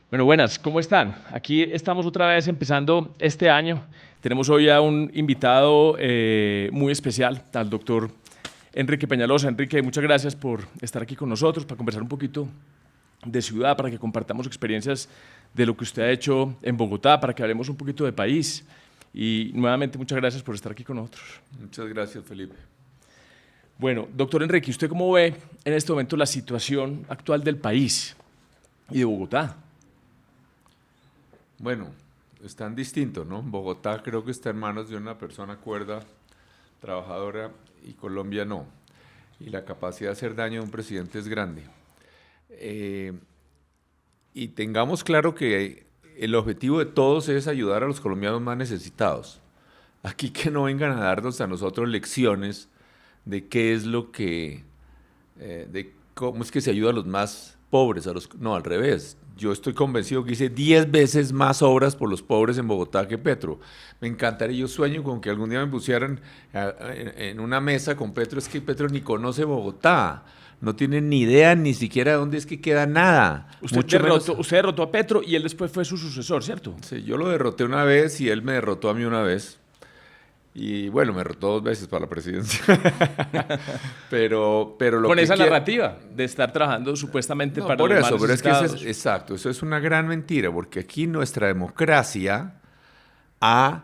Bueno, buenas, ¿cómo están? Aquí estamos otra vez empezando este año. Tenemos hoy a un invitado muy especial, al doctor Enrique Peñalosa. Enrique, muchas gracias por estar aquí con nosotros para conversar un poquito de ciudad, para que compartamos experiencias de lo que usted ha hecho en Bogotá, para que hablemos un poquito de país. Y nuevamente, muchas gracias por estar aquí con nosotros. Muchas gracias, Felipe. Bueno, doctor Enrique, ¿usted cómo ve en este momento la situación actual del país y de Bogotá? Bueno, están distintos, ¿no? Bogotá creo que está en manos de una persona cuerda, trabajadora, y Colombia no. Y la capacidad de hacer daño de un presidente es grande. Eh, y tengamos claro que el objetivo de todos es ayudar a los colombianos más necesitados. Aquí que no vengan a darnos a nosotros lecciones de qué es lo que, de cómo es que se ayuda a los más pobres, no, al revés. Yo estoy convencido que hice 10 veces más obras por los pobres en Bogotá que Petro. Me encantaría, yo sueño con que algún día me pusieran en una mesa con Petro. Es que Petro ni conoce Bogotá, no tiene ni idea ni siquiera de dónde es que queda nada. Usted derrotó a Petro y él después fue su sucesor, ¿cierto? Sí, yo lo derroté una vez y él me derrotó a mí una vez. Y bueno, me derrotó 2 veces para la presidencia. pero lo Con que esa quiero... narrativa de estar trabajando supuestamente No, para por los más eso, pero es que necesitados. exacto, eso es una gran mentira, porque aquí nuestra democracia ha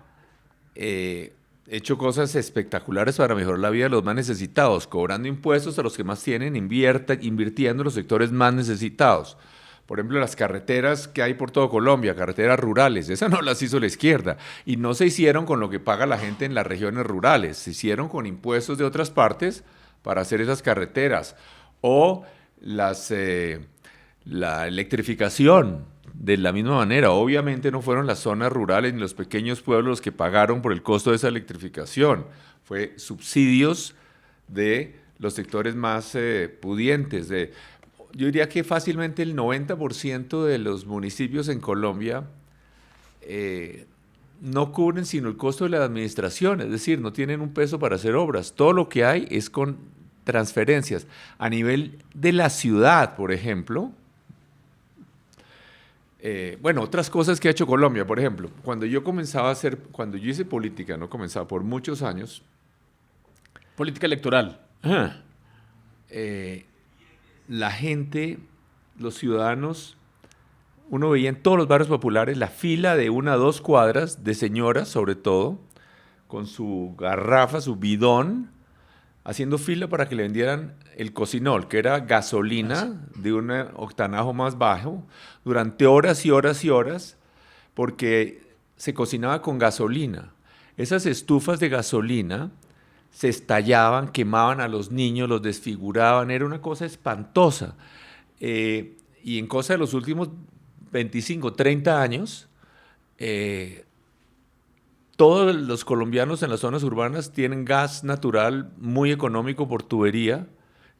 hecho cosas espectaculares para mejorar la vida de los más necesitados, cobrando impuestos a los que más tienen, invirtiendo en los sectores más necesitados. Por ejemplo, las carreteras que hay por todo Colombia, carreteras rurales, esas no las hizo la izquierda. Y no se hicieron con lo que paga la gente en las regiones rurales, se hicieron con impuestos de otras partes para hacer esas carreteras. O la electrificación, de la misma manera. Obviamente no fueron las zonas rurales ni los pequeños pueblos los que pagaron por el costo de esa electrificación. Fue subsidios de los sectores más pudientes. Yo diría que fácilmente el 90% de los municipios en Colombia no cubren sino el costo de la administración, es decir, no tienen un peso para hacer obras. Todo lo que hay es con transferencias. A nivel de la ciudad, por ejemplo, bueno, otras cosas que ha hecho Colombia, por ejemplo, cuando yo hice política, no comenzaba por muchos años, Política electoral. eh, la gente, los ciudadanos, uno veía en todos los barrios populares la fila de 1 a 2 cuadras de señoras, sobre todo, con su garrafa, su bidón, haciendo fila para que le vendieran el cocinol, que era gasolina de un octanaje más bajo, durante horas y horas y horas, porque se cocinaba con gasolina. Esas estufas de gasolina se estallaban, quemaban a los niños, los desfiguraban, era una cosa espantosa. Y en cosa de los últimos 25, 30 años, todos los colombianos en las zonas urbanas tienen gas natural muy económico por tubería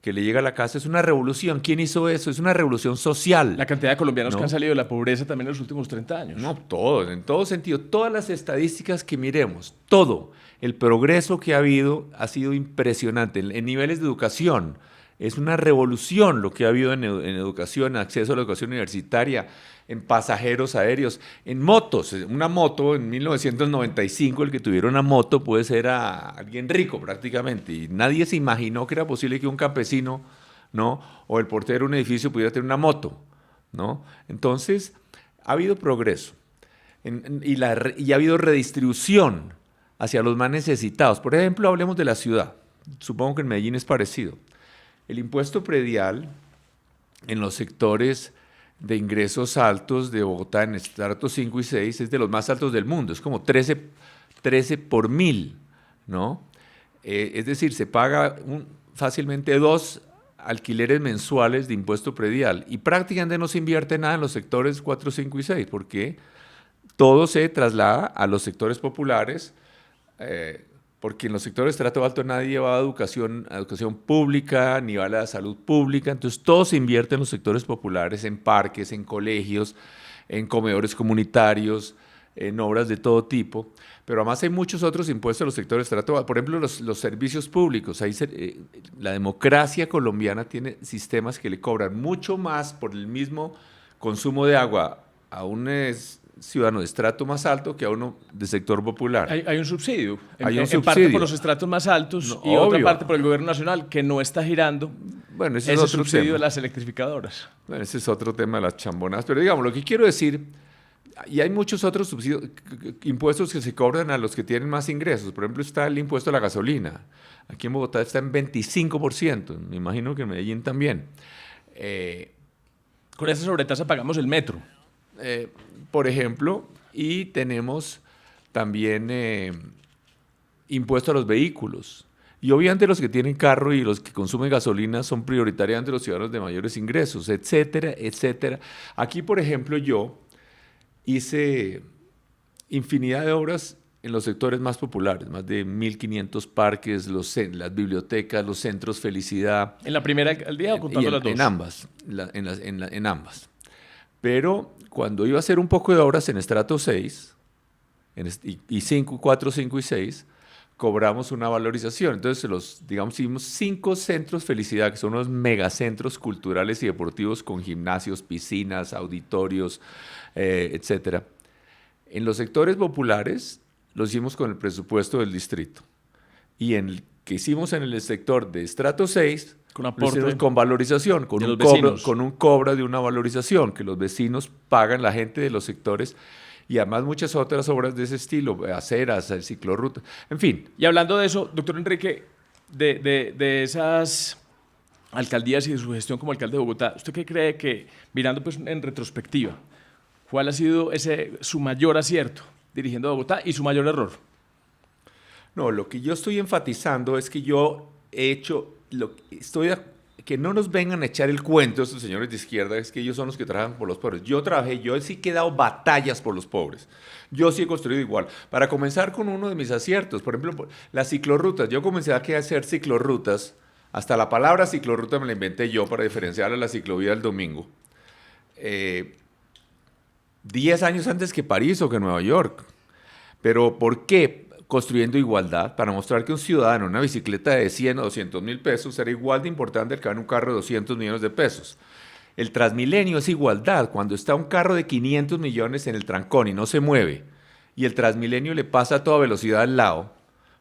que le llega a la casa. Es una revolución. ¿Quién hizo eso? Es una revolución social. La cantidad de colombianos que han ¿No? salido de la pobreza también en los últimos 30 años. No, todo, en todo sentido. Todas las estadísticas que miremos, todo. El progreso que ha habido ha sido impresionante. En niveles de educación, es una revolución lo que ha habido en educación, en acceso a la educación universitaria, en pasajeros aéreos, en motos. Una moto en 1995, el que tuviera una moto puede ser a alguien rico prácticamente. Y nadie se imaginó que era posible que un campesino, ¿no? O el portero de un edificio pudiera tener una moto, ¿no? Entonces, ha habido progreso y ha habido redistribución hacia los más necesitados. Por ejemplo, hablemos de la ciudad. Supongo que en Medellín es parecido. El impuesto predial en los sectores de ingresos altos de Bogotá, en estratos 5 y 6, es de los más altos del mundo. Es como 13 por 1000, ¿no? Es decir, se paga fácilmente 2 alquileres mensuales de impuesto predial y prácticamente no se invierte nada en los sectores 4, 5 y 6, porque todo se traslada a los sectores populares, porque en los sectores de estrato alto nadie va a educación pública, ni va a la salud pública, entonces todo se invierte en los sectores populares, en parques, en colegios, en comedores comunitarios, en obras de todo tipo, pero además hay muchos otros impuestos en los sectores de estrato alto, por ejemplo los servicios públicos. La democracia colombiana tiene sistemas que le cobran mucho más por el mismo consumo de agua a un ciudadano de estrato más alto que a uno de sector popular. Hay un subsidio. Hay un en parte subsidio. por los estratos más altos No, y otra obvio. parte por el gobierno nacional, que no está girando Bueno, ese es ese otro subsidio tema. de las electrificadoras. Bueno, ese es otro tema de las chambonadas. Pero digamos, lo que quiero decir, y hay muchos otros subsidios, impuestos que se cobran a los que tienen más ingresos. Por ejemplo, está el impuesto a la gasolina. Aquí en Bogotá está en 25%. Me imagino que en Medellín también. Con esa sobretasa pagamos el metro. Por ejemplo, y tenemos también impuesto a los vehículos. Y obviamente los que tienen carro y los que consumen gasolina son prioritariamente los ciudadanos de mayores ingresos, etcétera, etcétera. Aquí, por ejemplo, yo hice infinidad de obras en los sectores más populares, más de 1.500 parques, las bibliotecas, los centros Felicidad. ¿En la primera alcaldía o contando las dos? En ambas, en ambas. Pero cuando iba a hacer un poco de obras en estrato 6, y 5, 4, 5 y 6, cobramos una valorización. Entonces, hicimos 5 centros Felicidad, que son unos megacentros culturales y deportivos con gimnasios, piscinas, auditorios, etcétera. En los sectores populares lo hicimos con el presupuesto del distrito. Y en el que hicimos en el sector de estrato 6, con lo aporte hicimos con valorización, con de un, los vecinos. con un cobro de una valorización que los vecinos pagan, la gente de los sectores, y además muchas otras obras de ese estilo, aceras, el ciclorruta, en fin. Y hablando de eso, doctor Enrique, de esas alcaldías y de su gestión como alcalde de Bogotá, ¿usted qué cree que, mirando pues en retrospectiva, cuál ha sido su mayor acierto dirigiendo a Bogotá y su mayor error? No, lo que yo estoy enfatizando es que yo he hecho, que no nos vengan a echar el cuento estos señores de izquierda, es que ellos son los que trabajan por los pobres. Yo sí que he dado batallas por los pobres. Yo sí he construido igual. Para comenzar con uno de mis aciertos, por ejemplo, las ciclorrutas. Yo comencé a hacer ciclorrutas, hasta la palabra ciclorruta me la inventé yo para diferenciar a la ciclovía del domingo. 10 años antes que París o que Nueva York. ¿Pero por qué? Construyendo igualdad, para mostrar que un ciudadano en una bicicleta de 100 o 200 mil pesos era igual de importante que en un carro de 200 millones de pesos. El Transmilenio es igualdad. Cuando está un carro de 500 millones en el trancón y no se mueve, y el Transmilenio le pasa a toda velocidad al lado,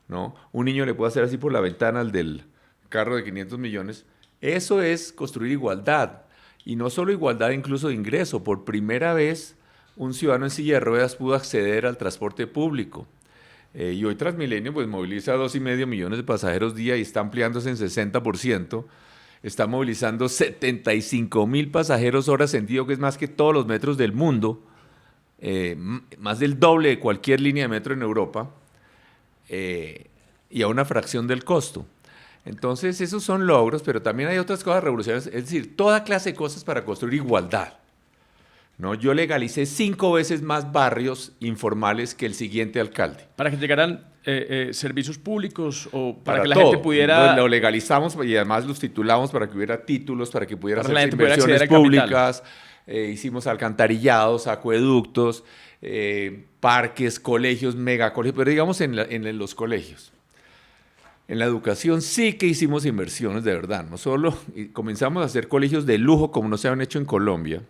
¿no? Un niño le puede hacer así por la ventana al del carro de 500 millones. Eso es construir igualdad. Y no solo igualdad, incluso de ingreso. Por primera vez, un ciudadano en silla de ruedas pudo acceder al transporte público. Y hoy Transmilenio pues, moviliza 2,5 millones de pasajeros día y está ampliándose en 60%. Está movilizando 75,000 pasajeros hora sentido, que es más que todos los metros del mundo, más del doble de cualquier línea de metro en Europa, y a una fracción del costo. Entonces, esos son logros, pero también hay otras cosas revolucionarias, es decir, toda clase de cosas para construir igualdad. ¿No? Yo legalicé 5 veces más barrios informales que el siguiente alcalde. Para que llegaran servicios públicos o para que la todo. gente pudiera... Entonces, lo legalizamos y además los titulamos para que hubiera títulos, para que pudiera hacer inversiones públicas. Hicimos alcantarillados, acueductos, parques, colegios, megacolegios, pero digamos en los colegios. En la educación sí que hicimos inversiones de verdad, no solo comenzamos a hacer colegios de lujo como no se habían hecho en Colombia,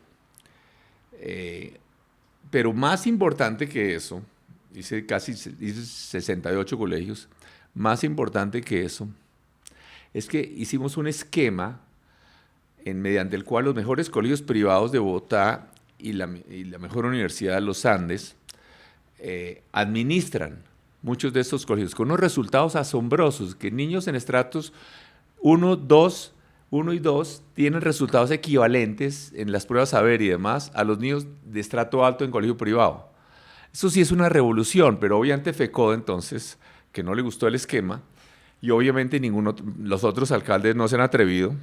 pero más importante que eso, hice 68 colegios, más importante que eso, es que hicimos un esquema mediante el cual los mejores colegios privados de Bogotá y la mejor universidad de los Andes administran muchos de estos colegios, con unos resultados asombrosos, que niños en estratos 1 y 2 tienen resultados equivalentes en las pruebas saber y demás a los niños de estrato alto en colegio privado. Eso sí es una revolución, pero obviamente FECODE entonces, que no le gustó el esquema, y obviamente los otros alcaldes no se han atrevido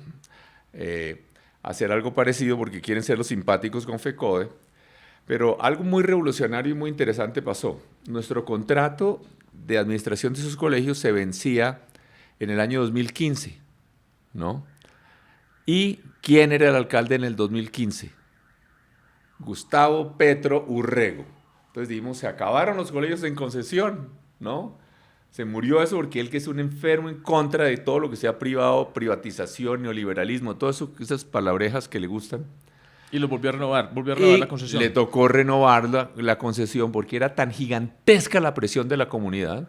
a hacer algo parecido porque quieren ser los simpáticos con FECODE. Pero algo muy revolucionario y muy interesante pasó. Nuestro contrato de administración de esos colegios se vencía en el año 2015, ¿no? ¿Y quién era el alcalde en el 2015? Gustavo Petro Urrego. Entonces dijimos, se acabaron los colegios en concesión, ¿no? Se murió eso porque él, que es un enfermo en contra de todo lo que sea privado, privatización, neoliberalismo, todas esas palabrejas que le gustan. Y lo volvió a renovar Y la concesión. le tocó renovar la concesión porque era tan gigantesca la presión de la comunidad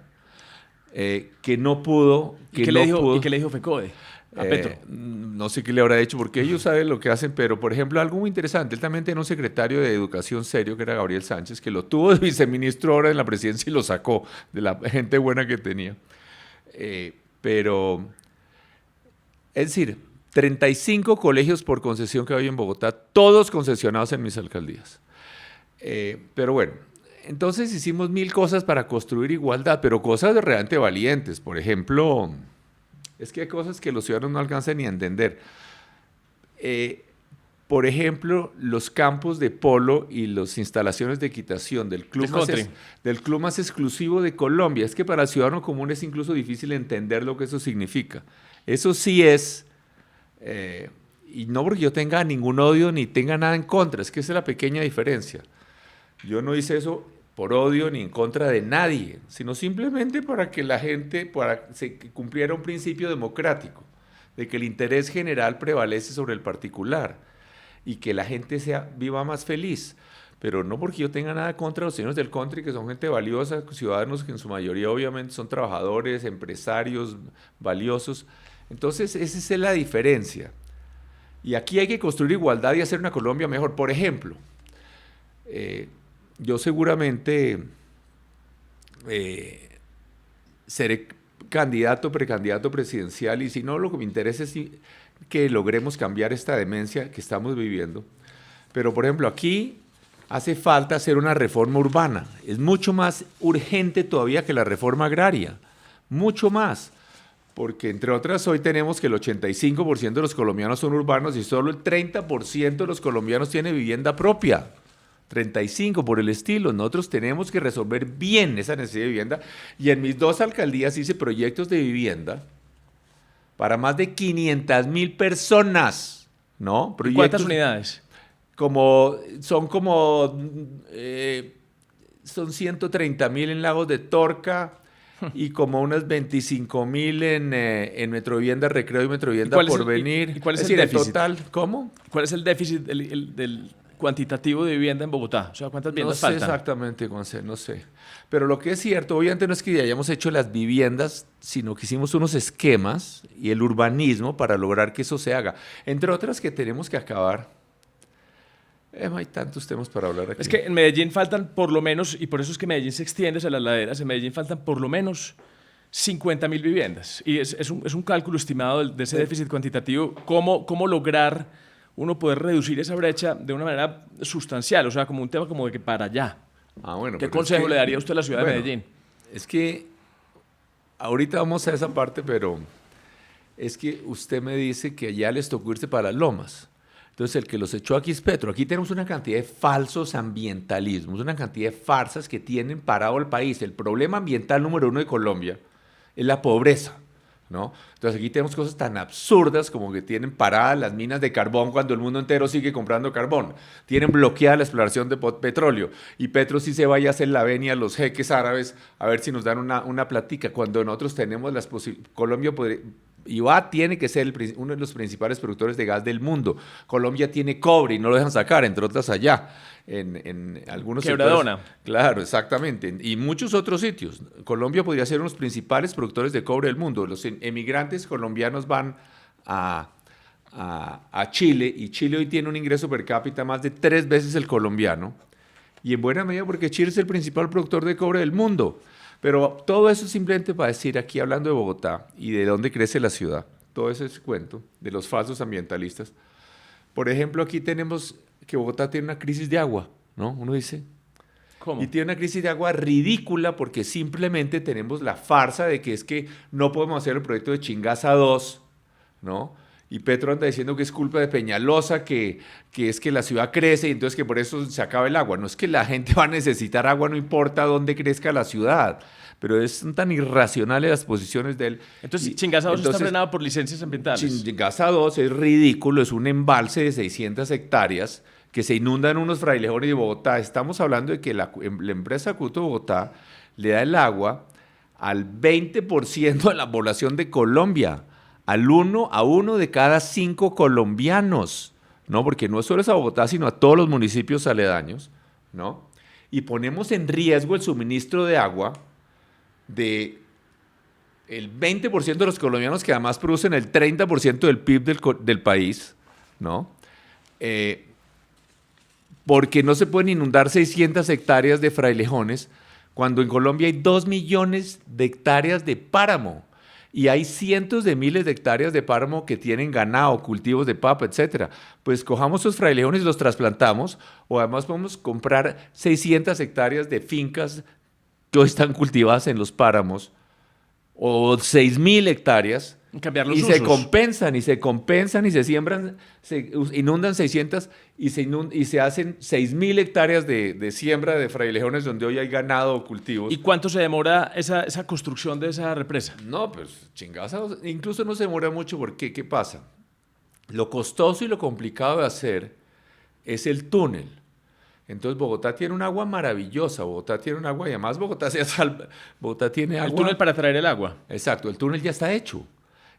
que no pudo. ¿Y qué le dijo FECODE a Petro? No sé qué le habrá hecho porque ellos saben lo que hacen, pero por ejemplo, algo muy interesante, él también tenía un secretario de Educación serio que era Gabriel Sánchez, que lo tuvo de viceministro ahora en la presidencia y lo sacó de la gente buena que tenía. Pero, es decir, 35 colegios por concesión que hay en Bogotá, todos concesionados en mis alcaldías. Pero bueno, entonces hicimos 1000 cosas para construir igualdad, pero cosas realmente valientes. Por ejemplo, es que hay cosas que los ciudadanos no alcanzan ni a entender. Por ejemplo, los campos de polo y las instalaciones de equitación del club más exclusivo de Colombia. Es que para el ciudadano común es incluso difícil entender lo que eso significa. Eso sí es, y no porque yo tenga ningún odio ni tenga nada en contra, es que esa es la pequeña diferencia. Yo no hice eso por odio ni en contra de nadie, sino simplemente para que la gente, para que se cumpliera un principio democrático, de que el interés general prevalece sobre el particular y que la gente viva más feliz. Pero no porque yo tenga nada contra los señores del country, que son gente valiosa, ciudadanos que en su mayoría obviamente son trabajadores, empresarios valiosos. Entonces, esa es la diferencia. Y aquí hay que construir igualdad y hacer una Colombia mejor. Por ejemplo, yo seguramente seré precandidato presidencial, y si no, lo que me interesa es que logremos cambiar esta demencia que estamos viviendo. Pero, por ejemplo, aquí hace falta hacer una reforma urbana. Es mucho más urgente todavía que la reforma agraria, mucho más. Porque, entre otras, hoy tenemos que el 85% de los colombianos son urbanos y solo el 30% de los colombianos tiene vivienda propia. 35 por el estilo. Nosotros tenemos que resolver bien esa necesidad de vivienda, y en mis 2 alcaldías hice proyectos de vivienda para más de 500.000 personas, ¿no? ¿Cuántas unidades? Son 130.000 en Lagos de Torca y como unas 25.000 en Metrovivienda Recreo y Metrovivienda Porvenir. ¿Y cuál es el déficit? Total, ¿cómo? ¿Cuál es el déficit del cuantitativo de vivienda en Bogotá? O sea, ¿cuántas viviendas faltan? No sé exactamente, Juanse, no sé. Pero lo que es cierto, obviamente no es que hayamos hecho las viviendas, sino que hicimos unos esquemas y el urbanismo para lograr que eso se haga. Entre otras que tenemos que acabar. Hay tantos temas para hablar aquí. Es que en Medellín faltan por lo menos, y por eso es que Medellín se extiende hacia las laderas, en Medellín faltan por lo menos 50.000 viviendas. Y es un cálculo estimado de ese déficit cuantitativo, cómo lograr uno poder reducir esa brecha de una manera sustancial, o sea, como un tema como de que para allá. Bueno, ¿Qué consejo le daría usted a la ciudad de Medellín? Es que ahorita vamos a esa parte, pero es que usted me dice que allá les tocó irse para las lomas. Entonces, el que los echó aquí es Petro. Aquí tenemos una cantidad de falsos ambientalismos, una cantidad de farsas que tienen parado el país. El problema ambiental número 1 de Colombia es la pobreza, ¿no? Entonces, aquí tenemos cosas tan absurdas como que tienen paradas las minas de carbón cuando el mundo entero sigue comprando carbón. Tienen bloqueada la exploración de petróleo. Y Petro sí se vaya a hacer la venia a los jeques árabes a ver si nos dan una platica. Cuando nosotros tenemos las posibilidades, Colombia tiene que ser uno de los principales productores de gas del mundo. Colombia tiene cobre y no lo dejan sacar, entre otras allá, en algunos Quebradona. sectores. Claro, exactamente. Y muchos otros sitios. Colombia podría ser uno de los principales productores de cobre del mundo. Los emigrantes colombianos van a Chile, y Chile hoy tiene un ingreso per cápita más de 3 veces el colombiano. Y en buena medida porque Chile es el principal productor de cobre del mundo. Pero todo eso simplemente para decir, aquí hablando de Bogotá y de dónde crece la ciudad, todo ese cuento de los falsos ambientalistas. Por ejemplo, aquí tenemos que Bogotá tiene una crisis de agua, ¿no? Uno dice. ¿Cómo? Y tiene una crisis de agua ridícula porque simplemente tenemos la farsa de que es que no podemos hacer el proyecto de Chingaza 2, ¿no? Y Petro anda diciendo que es culpa de Peñalosa, que es que la ciudad crece y entonces que por eso se acaba el agua. No es que la gente va a necesitar agua, no importa dónde crezca la ciudad, pero son tan irracionales las posiciones de él. Entonces, Chingaza 2 está frenado por licencias ambientales. Chingaza 2 es ridículo, es un embalse de 600 hectáreas que se inundan unos frailejones de Bogotá. Estamos hablando de que la empresa Acueducto de Bogotá le da el agua al 20% de la población de Colombia, a uno de cada 5 colombianos, ¿no? Porque no solo es a Bogotá, sino a todos los municipios aledaños, ¿no? Y ponemos en riesgo el suministro de agua de el 20% de los colombianos, que además producen el 30% del PIB del país, ¿no? Porque no se pueden inundar 600 hectáreas de frailejones cuando en Colombia hay 2 millones de hectáreas de páramo y hay cientos de miles de hectáreas de páramo que tienen ganado, cultivos de papa, etcétera. Pues cojamos esos frailejones y los trasplantamos, o además podemos comprar 600 hectáreas de fincas que hoy están cultivadas en los páramos, o 6.000 hectáreas, Cambiar los y usos. se compensan y se siembran, se inundan 600 y se hacen 6.000 hectáreas de siembra de frailejones donde hoy hay ganado o cultivos. ¿Y cuánto se demora esa construcción de esa represa? No, pues chingaza, incluso no se demora mucho porque, ¿qué pasa? Lo costoso y lo complicado de hacer es el túnel. Entonces Bogotá tiene un agua maravillosa, Bogotá tiene un agua y además Bogotá tiene agua. El túnel para traer el agua. Exacto, el túnel ya está hecho.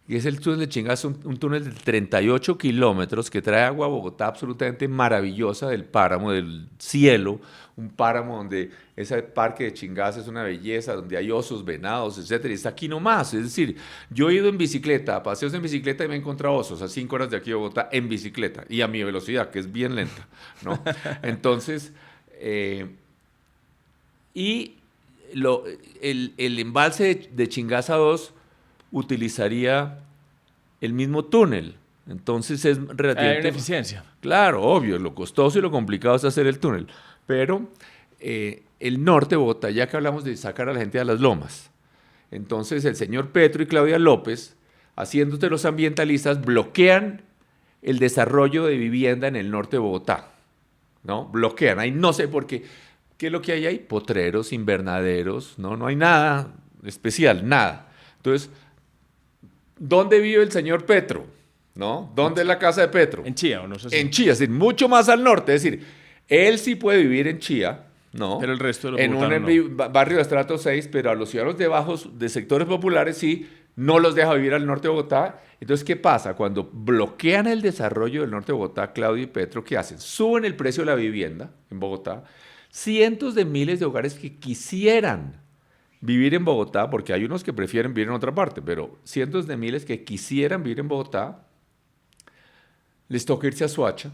Y es el túnel de Chingaza, un túnel de 38 kilómetros que trae agua a Bogotá absolutamente maravillosa del páramo, del cielo, un páramo donde ese parque de Chingaza es una belleza, donde hay osos, venados, etcétera, y está aquí nomás. Es decir, yo he ido en bicicleta, a paseos en bicicleta y me he encontrado osos a 5 horas de aquí a Bogotá en bicicleta y a mi velocidad, que es bien lenta, ¿no? Entonces, el embalse de Chingaza 2 utilizaría el mismo túnel. Entonces es relativamente... Hay una eficiencia. Claro, obvio, lo costoso y lo complicado es hacer el túnel. Pero el norte de Bogotá, ya que hablamos de sacar a la gente a las lomas, entonces el señor Petro y Claudia López, haciéndose los ambientalistas, bloquean el desarrollo de vivienda en el norte de Bogotá, ¿no? Bloquean, ahí no sé por qué. ¿Qué es lo que hay ahí? Potreros, invernaderos, no hay nada especial, nada. Entonces, ¿dónde vive el señor Petro? ¿No? ¿Dónde es la casa de Petro? En Chía, o no sé si. En Chía, es decir, mucho más al norte. Es decir, él sí puede vivir en Chía, ¿no? Pero el resto de los en un bogotanos no. barrio de estrato 6, pero a los ciudadanos de bajos, de sectores populares, sí, no los deja vivir al norte de Bogotá. Entonces, ¿qué pasa? Cuando bloquean el desarrollo del norte de Bogotá, Claudia y Petro, ¿qué hacen? Suben el precio de la vivienda en Bogotá. Cientos de miles de hogares que quisieran vivir en Bogotá, porque hay unos que prefieren vivir en otra parte, pero cientos de miles que quisieran vivir en Bogotá, les toca irse a Soacha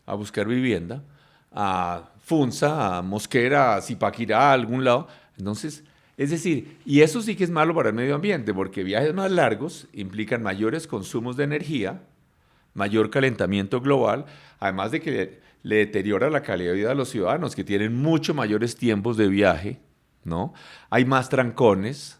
a buscar vivienda, a Funza, a Mosquera, a Zipaquirá, a algún lado. Entonces, es decir, y eso sí que es malo para el medio ambiente, porque viajes más largos implican mayores consumos de energía, mayor calentamiento global, además de que le deteriora la calidad de vida a los ciudadanos, que tienen mucho mayores tiempos de viaje, ¿no? Hay más trancones.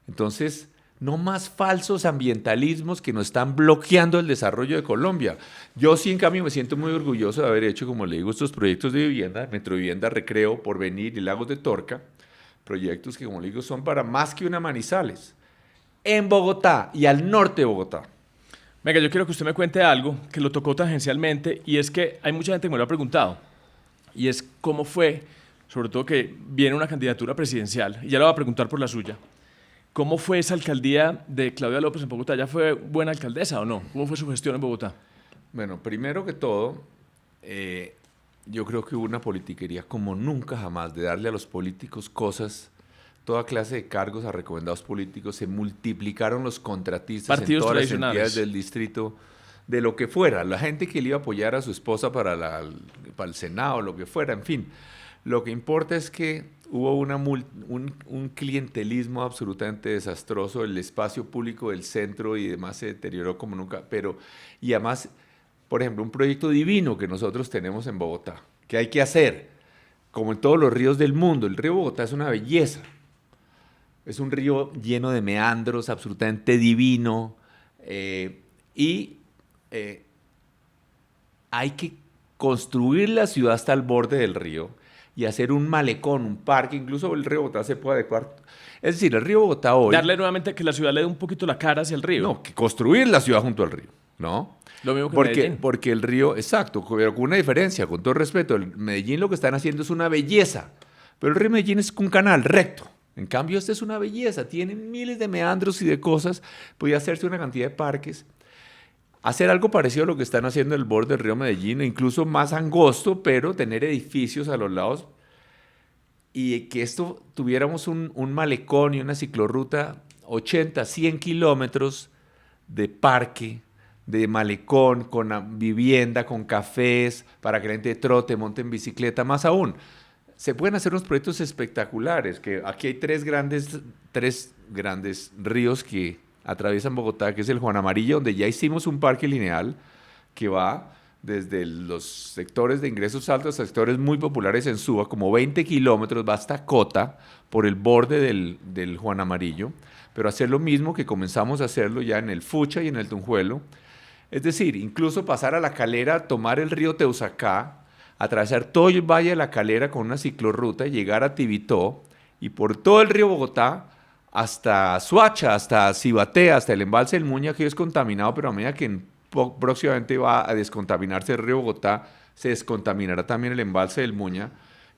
Entonces, no más falsos ambientalismos que nos están bloqueando el desarrollo de Colombia. Yo sí, en cambio, me siento muy orgulloso de haber hecho, como le digo, estos proyectos de vivienda, Metrovivienda, Recreo, Porvenir y Lagos de Torca, proyectos que, como le digo, son para más que una Manizales, en Bogotá y al norte de Bogotá. Venga, yo quiero que usted me cuente algo que lo tocó tangencialmente, y es que hay mucha gente que me lo ha preguntado, y es cómo fue, sobre todo que viene una candidatura presidencial, y ya le voy a preguntar por la suya. ¿Cómo fue esa alcaldía de Claudia López en Bogotá? ¿Ya fue buena alcaldesa o no? ¿Cómo fue su gestión en Bogotá? Bueno, primero que todo, yo creo que hubo una politiquería como nunca jamás, de darle a los políticos cosas, toda clase de cargos a recomendados políticos. Se multiplicaron los contratistas Partidos en todas las tradicionales. entidades del distrito, de lo que fuera. La gente que le iba a apoyar a su esposa para el Senado, lo que fuera, en fin. Lo que importa es que hubo un clientelismo absolutamente desastroso, el espacio público del centro y demás se deterioró como nunca, y además, por ejemplo, un proyecto divino que nosotros tenemos en Bogotá, que hay que hacer, como en todos los ríos del mundo. El río Bogotá es una belleza, es un río lleno de meandros, absolutamente divino, hay que construir la ciudad hasta el borde del río y hacer un malecón, un parque, incluso el río Bogotá se puede adecuar. Es decir, el río Bogotá hoy... Darle nuevamente que la ciudad le dé un poquito la cara hacia el río. No, que construir la ciudad junto al río, ¿no? Lo mismo que Medellín. Porque el río, exacto, pero con una diferencia, con todo respeto, el Medellín lo que están haciendo es una belleza, pero el río Medellín es un canal recto. En cambio, este es una belleza, tiene miles de meandros y de cosas, podía hacerse una cantidad de parques. hacer algo parecido a lo que están haciendo en el borde del río Medellín, incluso más angosto, pero tener edificios a los lados y que esto tuviéramos un malecón y una ciclorruta 80, 100 kilómetros de parque, de malecón, con vivienda, con cafés, para que la gente trote, monte en bicicleta, más aún. Se pueden hacer unos proyectos espectaculares, que aquí hay tres grandes ríos que atraviesan Bogotá, que es el Juan Amarillo, donde ya hicimos un parque lineal que va desde los sectores de ingresos altos a sectores muy populares en Suba, como 20 kilómetros, va hasta Cota, por el borde del Juan Amarillo, pero hacer lo mismo que comenzamos a hacerlo ya en el Fucha y en el Tunjuelo, es decir, incluso pasar a La Calera, tomar el río Teusacá, atravesar todo el Valle de La Calera con una ciclorruta, llegar a Tibitó y por todo el río Bogotá hasta Suacha, hasta Cibaté, hasta el embalse del Muña, que es contaminado, pero a medida que próximamente va a descontaminarse el río Bogotá, se descontaminará también el embalse del Muña,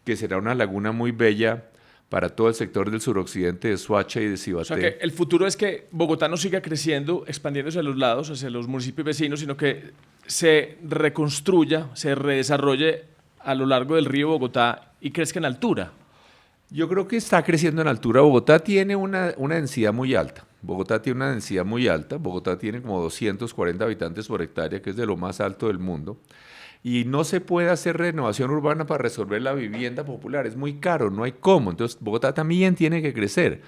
que será una laguna muy bella para todo el sector del suroccidente de Suacha y de Cibaté. O sea que el futuro es que Bogotá no siga creciendo, expandiéndose a los lados, hacia los municipios vecinos, sino que se reconstruya, se redesarrolle a lo largo del río Bogotá y crezca en altura. Yo creo que está creciendo en altura. Bogotá tiene una densidad muy alta. Bogotá tiene una densidad muy alta. Bogotá tiene como 240 habitantes por hectárea, que es de lo más alto del mundo. Y no se puede hacer renovación urbana para resolver la vivienda popular. Es muy caro, no hay cómo. Entonces, Bogotá también tiene que crecer.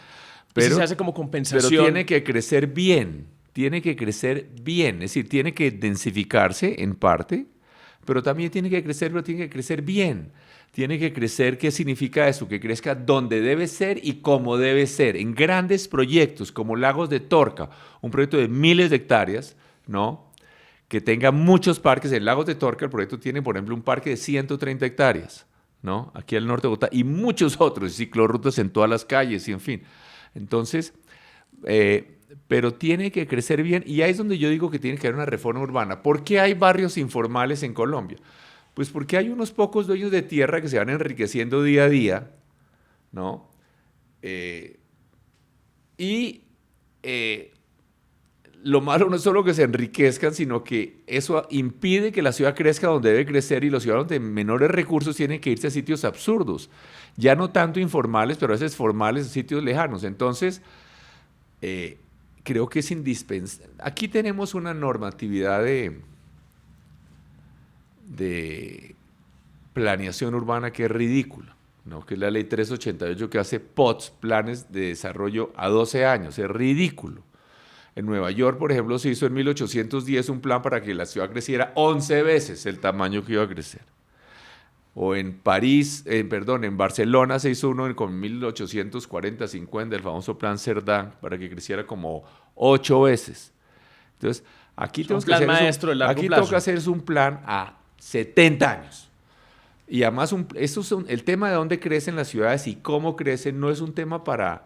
Pero se hace como compensación. Pero tiene que crecer bien. Tiene que crecer bien. Es decir, tiene que densificarse en parte, pero también tiene que crecer, pero tiene que crecer bien. Tiene que crecer, ¿qué significa eso? Que crezca donde debe ser y como debe ser, en grandes proyectos como Lagos de Torca, un proyecto de miles de hectáreas, ¿no? Que tenga muchos parques. En Lagos de Torca el proyecto tiene, por ejemplo, un parque de 130 hectáreas, ¿no? Aquí al norte de Bogotá, y muchos otros, ciclorrutas en todas las calles, y en fin. Entonces, pero tiene que crecer bien, y ahí es donde yo digo que tiene que haber una reforma urbana. ¿Por qué hay barrios informales en Colombia? Pues porque hay unos pocos dueños de tierra que se van enriqueciendo día a día, ¿no? Lo malo no es solo que se enriquezcan, sino que eso impide que la ciudad crezca donde debe crecer, y los ciudadanos de menores recursos tienen que irse a sitios absurdos, ya no tanto informales, pero a veces formales, sitios lejanos. Entonces, creo que es indispensable. Aquí tenemos una normatividad de planeación urbana que es ridícula, ¿no? Que es la ley 388, que hace POTS, planes de desarrollo a 12 años, es ridículo. En Nueva York, por ejemplo, se hizo en 1810 un plan para que la ciudad creciera 11 veces el tamaño que iba a crecer. O en en Barcelona se hizo uno con 1840-50, el famoso plan Cerdán, para que creciera como 8 veces. Entonces, aquí tenemos que hacer un plan a 70 años. Y además, el tema de dónde crecen las ciudades y cómo crecen no es un tema para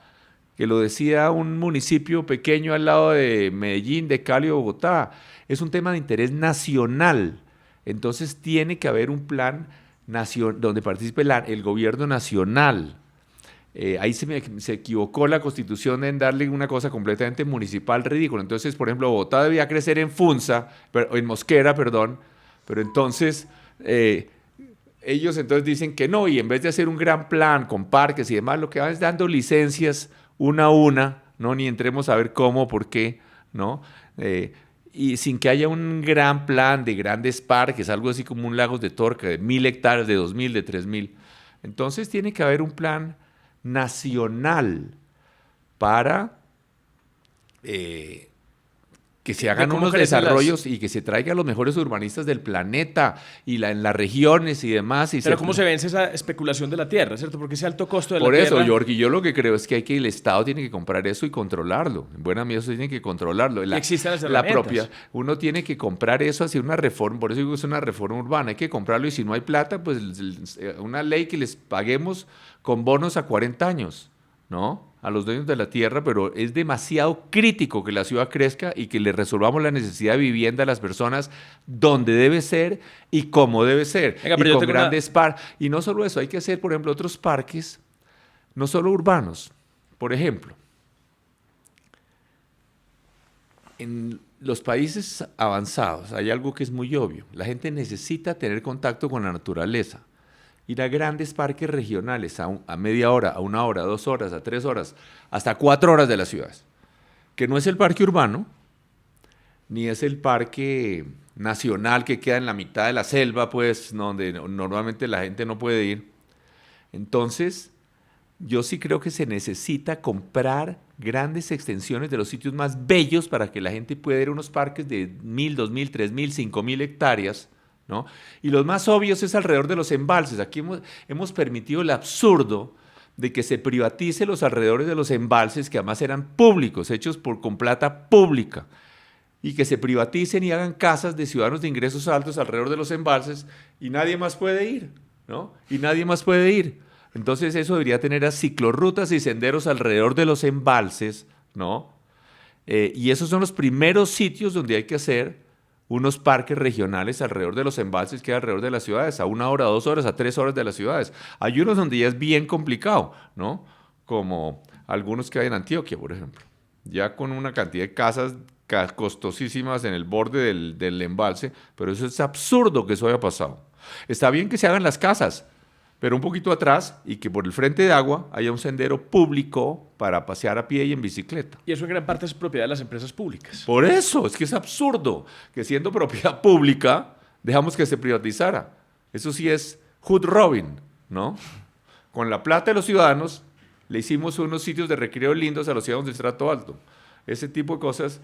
que lo decida un municipio pequeño al lado de Medellín, de Cali o Bogotá. Es un tema de interés nacional. Entonces, tiene que haber un plan donde participe el gobierno nacional. Ahí se equivocó la Constitución en darle una cosa completamente municipal ridícula. Entonces, por ejemplo, Bogotá debía crecer en en Mosquera, perdón, pero entonces ellos entonces dicen que no, y en vez de hacer un gran plan con parques y demás, lo que van es dando licencias una a una, ¿no? Ni entremos a ver cómo, por qué, ¿no? Y sin que haya un gran plan de grandes parques, algo así como un Lagos de Torca, de 1.000 hectáreas, de 2.000, de 3.000. Entonces tiene que haber un plan nacional para que se hagan unos desarrollos y que se traigan los mejores urbanistas del planeta y en las regiones y demás. Pero ¿cómo se vence esa especulación de la tierra, cierto? Porque ese alto costo de la tierra. tierra. Por eso, Jorge, yo lo que creo es que el Estado tiene que comprar eso y controlarlo. En buena medida, eso tiene que controlarlo. Existen las herramientas. Uno tiene que comprar eso, hacer una reforma. Por eso digo que es una reforma urbana. Hay que comprarlo, y si no hay plata, pues una ley que les paguemos con bonos a 40 años, ¿no? A los dueños de la tierra, pero es demasiado crítico que la ciudad crezca y que le resolvamos la necesidad de vivienda a las personas donde debe ser y cómo debe ser. Venga, y con grandes parques. Y no solo eso, hay que hacer, por ejemplo, otros parques, no solo urbanos. Por ejemplo, en los países avanzados hay algo que es muy obvio. La gente necesita tener contacto con la naturaleza. Ir a grandes parques regionales a media hora, a 1 hora, a 2 horas, a 3 horas, hasta 4 horas de las ciudades. Que no es el parque urbano, ni es el parque nacional que queda en la mitad de la selva, pues, donde normalmente la gente no puede ir. Entonces, yo sí creo que se necesita comprar grandes extensiones de los sitios más bellos para que la gente pueda ir a unos parques de 1.000, 2.000, 3.000, 5.000 hectáreas, ¿no? Y los más obvios es alrededor de los embalses. Aquí hemos permitido el absurdo de que se privatice los alrededores de los embalses, que además eran públicos, hechos con plata pública, y que se privaticen y hagan casas de ciudadanos de ingresos altos alrededor de los embalses y nadie más puede ir, ¿no? Y nadie más puede ir. Entonces eso debería tener a ciclorrutas y senderos alrededor de los embalses, ¿no? Y esos son los primeros sitios donde hay que hacer unos parques regionales alrededor de los embalses que hay alrededor de las ciudades, a 1 hora, a 2 horas, a 3 horas de las ciudades. Hay unos donde ya es bien complicado, ¿no? Como algunos que hay en Antioquia, por ejemplo. Ya con una cantidad de casas costosísimas en el borde del embalse, pero eso es absurdo que eso haya pasado. Está bien que se hagan las casas, pero un poquito atrás y que por el frente de agua haya un sendero público para pasear a pie y en bicicleta. Y eso en gran parte es propiedad de las empresas públicas. Por eso, es que es absurdo que siendo propiedad pública dejamos que se privatizara. Eso sí es hood robbing, ¿no? Con la plata de los ciudadanos le hicimos unos sitios de recreo lindos a los ciudadanos de estrato alto. Ese tipo de cosas,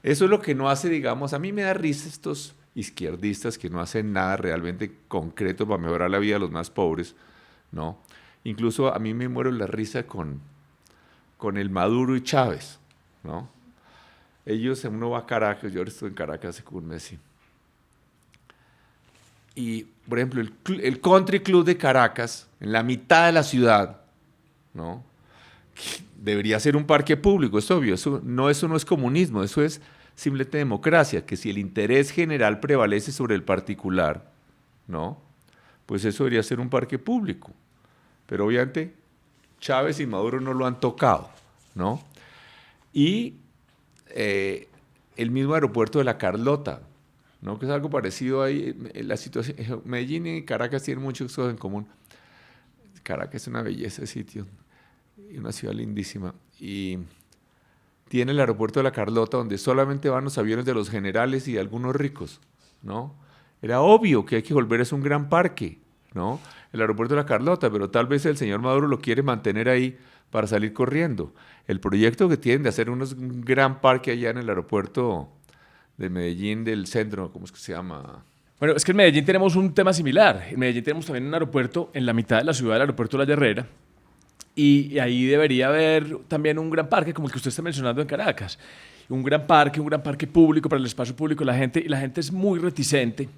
eso es lo que no hace, digamos, a mí me da risa estos izquierdistas que no hacen nada realmente concreto para mejorar la vida de los más pobres, ¿no? Incluso a mí me muero la risa con el Maduro y Chávez, ¿no? Ellos, uno va a Caracas, yo ahora estuve en Caracas hace como un mes, y por ejemplo el Country Club de Caracas, en la mitad de la ciudad, ¿no? Debería ser un parque público, es obvio, eso no es comunismo, eso es simplemente democracia, que si el interés general prevalece sobre el particular, ¿no? Pues eso debería ser un parque público. Pero obviamente Chávez y Maduro no lo han tocado, ¿no? Y el mismo aeropuerto de La Carlota, ¿no? Que es algo parecido ahí, la situación, Medellín y Caracas tienen muchas cosas en común. Caracas es una belleza de sitio, una ciudad lindísima, y tiene el aeropuerto de La Carlota, donde solamente van los aviones de los generales y de algunos ricos, ¿no? Era obvio que hay que volver, es un gran parque, ¿no? El aeropuerto de La Carlota, pero tal vez el señor Maduro lo quiere mantener ahí para salir corriendo. El proyecto que tienen de hacer un gran parque allá en el aeropuerto de Medellín del centro, ¿cómo es que se llama? Bueno, es que en Medellín tenemos un tema similar. En Medellín tenemos también un aeropuerto en la mitad de la ciudad, el aeropuerto de La Herrera, y ahí debería haber también un gran parque como el que usted está mencionando en Caracas. Un gran parque público para el espacio público. La gente es muy reticente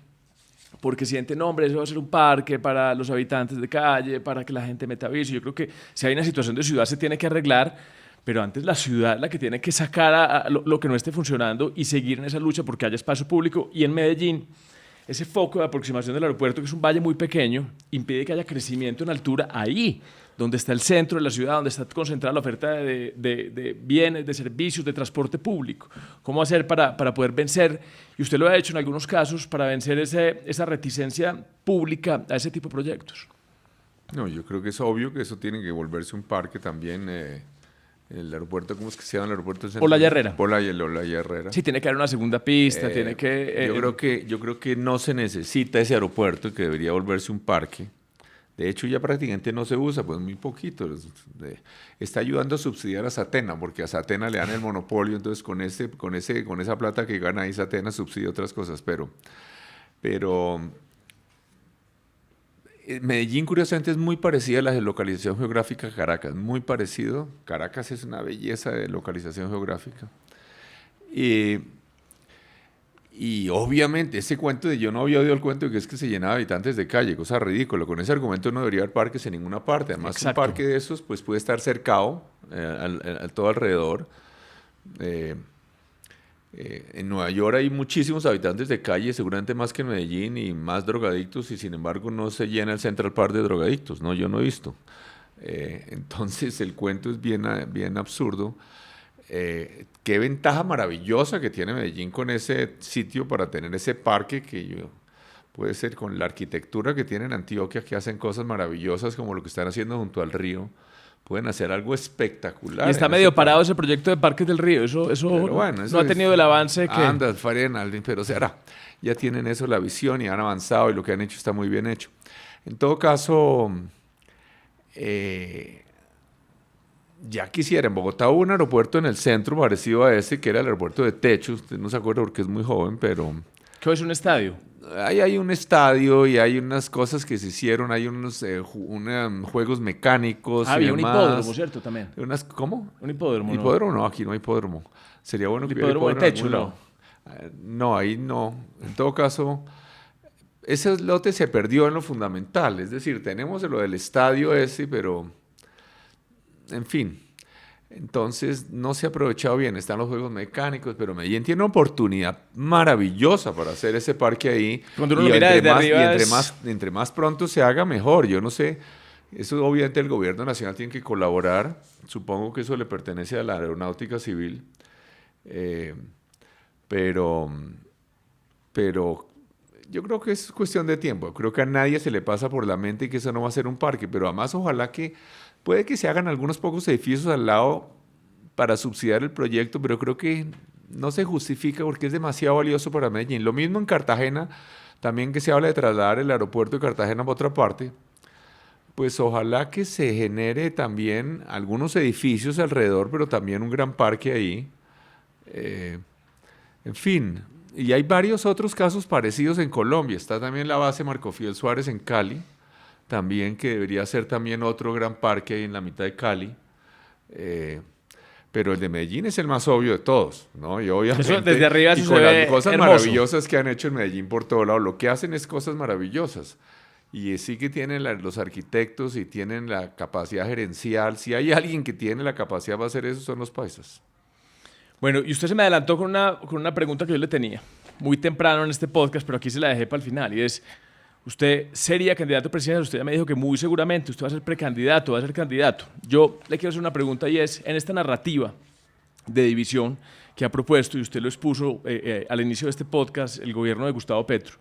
porque siente, no, hombre, eso va a ser un parque para los habitantes de calle, para que la gente meta vicio. Yo creo que si hay una situación de ciudad se tiene que arreglar, pero antes la ciudad es la que tiene que sacar a lo que no esté funcionando y seguir en esa lucha porque haya espacio público. Y en Medellín, ese foco de aproximación del aeropuerto, que es un valle muy pequeño, impide que haya crecimiento en altura ahí, donde está el centro de la ciudad, donde está concentrada la oferta de bienes, de servicios, de transporte público. ¿Cómo hacer para poder vencer, y usted lo ha hecho en algunos casos, para vencer esa reticencia pública a ese tipo de proyectos? No, yo creo que es obvio que eso tiene que volverse un parque también. El aeropuerto, ¿cómo es que se llama el aeropuerto? Olaya Herrera. Olaya Herrera. Sí, tiene que haber una segunda pista, tiene que... yo creo que no se necesita ese aeropuerto, que debería volverse un parque. De hecho, ya prácticamente no se usa, pues muy poquito. Está ayudando a subsidiar a Satena, porque a Satena le dan el monopolio, entonces con esa plata que gana ahí Satena subsidia otras cosas, pero Medellín, curiosamente, es muy parecida a la localización geográfica de Caracas, muy parecido. Caracas es una belleza de localización geográfica. Y obviamente ese cuento de, yo no había oído el cuento de que es que se llenaba de habitantes de calle, cosa ridícula. Con ese argumento no debería haber parques en ninguna parte. Además, exacto, un parque de esos pues, puede estar cercado a todo alrededor. En Nueva York hay muchísimos habitantes de calle, seguramente más que en Medellín, y más drogadictos, y sin embargo no se llena el Central Park de drogadictos, ¿no? Yo no he visto. Entonces el cuento es bien absurdo. qué ventaja maravillosa que tiene Medellín con ese sitio para tener ese parque puede ser con la arquitectura que tiene en Antioquia, que hacen cosas maravillosas como lo que están haciendo junto al río. Pueden hacer algo espectacular. Y está medio parado ese proyecto de Parques del Río. Eso bueno, no ha tenido el avance que... Anda, Farenal, pero será. Ya tienen eso, la visión, y han avanzado, y lo que han hecho está muy bien hecho. En todo caso, ya quisiera. En Bogotá hubo un aeropuerto en el centro parecido a ese, que era el aeropuerto de techo. Usted no se acuerda porque es muy joven, pero... ¿Qué es un estadio? Ahí hay un estadio y hay unas cosas que se hicieron, hay unos juegos mecánicos. Había un demás. hipódromo, ¿cierto? También. ¿Cómo? Un hipódromo. ¿Hipódromo? No, aquí no hay hipódromo. Sería bueno que hubiera hipódromo de techo, ¿no? No, ahí no. En todo caso, ese lote se perdió en lo fundamental. Es decir, tenemos lo del estadio ese, pero en fin. Entonces no se ha aprovechado bien, están los juegos mecánicos, pero Medellín tiene una oportunidad maravillosa para hacer ese parque ahí. Cuando uno lo mira desde arriba entre más pronto se haga, mejor. Yo no sé, eso obviamente el gobierno nacional tiene que colaborar, supongo que eso le pertenece a la aeronáutica civil, pero yo creo que es cuestión de tiempo. Creo que a nadie se le pasa por la mente que eso no va a ser un parque, pero además ojalá puede que se hagan algunos pocos edificios al lado para subsidiar el proyecto, pero creo que no se justifica porque es demasiado valioso para Medellín. Lo mismo en Cartagena, también que se habla de trasladar el aeropuerto de Cartagena a otra parte, pues ojalá que se genere también algunos edificios alrededor, pero también un gran parque ahí. En fin, y hay varios otros casos parecidos en Colombia. Está también la base Marco Fidel Suárez en Cali, también, que debería ser también otro gran parque ahí en la mitad de Cali, pero el de Medellín es el más obvio de todos, ¿no? Y obviamente, eso desde arriba y eso con se las ve cosas hermoso. maravillosas que han hecho en Medellín por todo lado, lo que hacen es cosas maravillosas, y sí que tienen los arquitectos y tienen la capacidad gerencial. Si hay alguien que tiene la capacidad para hacer eso, son los paisas. Bueno, y usted se me adelantó con una pregunta que yo le tenía muy temprano en este podcast, pero aquí se la dejé para el final, y es: usted sería candidato presidencial. Usted ya me dijo que muy seguramente usted va a ser precandidato, va a ser candidato. Yo le quiero hacer una pregunta, y es: en esta narrativa de división que ha propuesto, y usted lo expuso al inicio de este podcast, el gobierno de Gustavo Petro,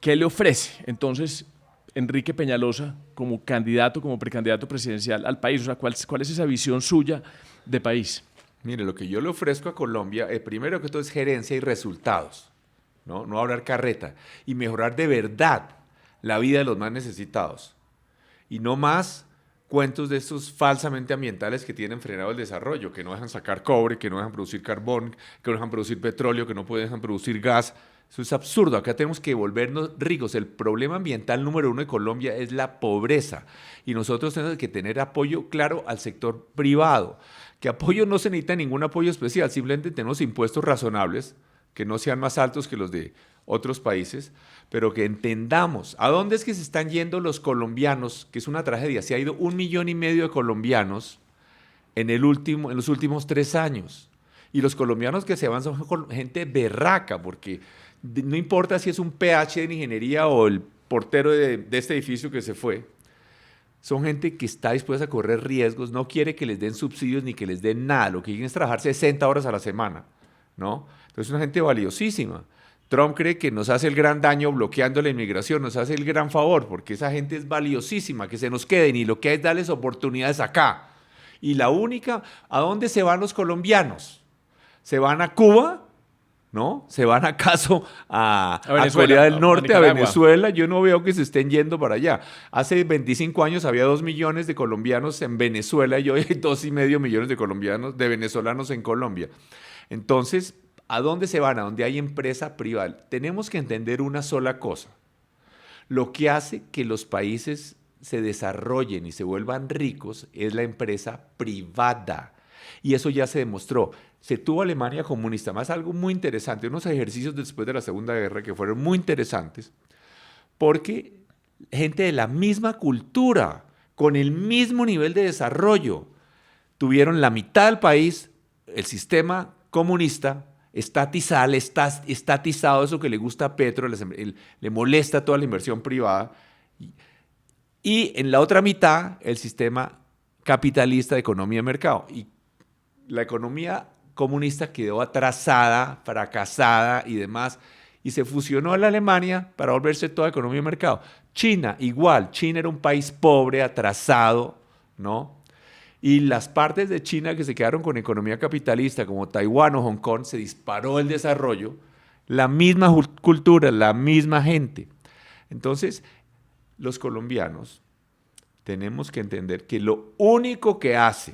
¿qué le ofrece entonces Enrique Peñalosa como candidato, como precandidato presidencial al país? O sea, ¿cuál es esa visión suya de país? Mire, lo que yo le ofrezco a Colombia, primero que todo, es gerencia y resultados, no hablar carreta, y mejorar de verdad la vida de los más necesitados, y no más cuentos de estos falsamente ambientales que tienen frenado el desarrollo, que no dejan sacar cobre, que no dejan producir carbón, que no dejan producir petróleo, que no dejan producir gas. Eso es absurdo. Acá tenemos que volvernos ricos. El problema ambiental número uno de Colombia es la pobreza, y nosotros tenemos que tener apoyo claro al sector privado. Que apoyo no se necesita ningún apoyo especial, simplemente tenemos impuestos razonables, que no sean más altos que los de otros países, pero que entendamos a dónde es que se están yendo los colombianos, que es una tragedia. Se ha ido 1,5 millones de colombianos en los últimos 3 años. Y los colombianos que se van son gente berraca, porque no importa si es un PH en ingeniería o el portero de este edificio que se fue, son gente que está dispuesta a correr riesgos, no quiere que les den subsidios ni que les den nada, lo que quieren es trabajar 60 horas a la semana, ¿no? Entonces es una gente valiosísima. Trump cree que nos hace el gran daño bloqueando la inmigración, nos hace el gran favor, porque esa gente es valiosísima, que se nos queden, y lo que hay es darles oportunidades acá. Y la única, ¿a dónde se van los colombianos? ¿Se van a Cuba? ¿No? ¿Se van acaso a Corea del Norte, a Venezuela? Yo no veo que se estén yendo para allá. Hace 25 años había 2 millones de colombianos en Venezuela, y hoy hay 2,5 millones de venezolanos en Colombia. Entonces, ¿a dónde se van? A donde hay empresa privada. Tenemos que entender una sola cosa. Lo que hace que los países se desarrollen y se vuelvan ricos es la empresa privada. Y eso ya se demostró. Se tuvo Alemania comunista, más algo muy interesante, unos ejercicios después de la Segunda Guerra que fueron muy interesantes, porque gente de la misma cultura, con el mismo nivel de desarrollo, tuvieron la mitad del país, el sistema comunista, estatizado, eso que le gusta a Petro, le molesta toda la inversión privada, y en la otra mitad el sistema capitalista de economía de mercado. Y la economía comunista quedó atrasada, fracasada y demás, y se fusionó a la Alemania para volverse toda economía de mercado. China, igual, China era un país pobre, atrasado, ¿no? Y las partes de China que se quedaron con economía capitalista, como Taiwán o Hong Kong, se disparó el desarrollo, la misma cultura, la misma gente. Entonces, los colombianos tenemos que entender que lo único que hace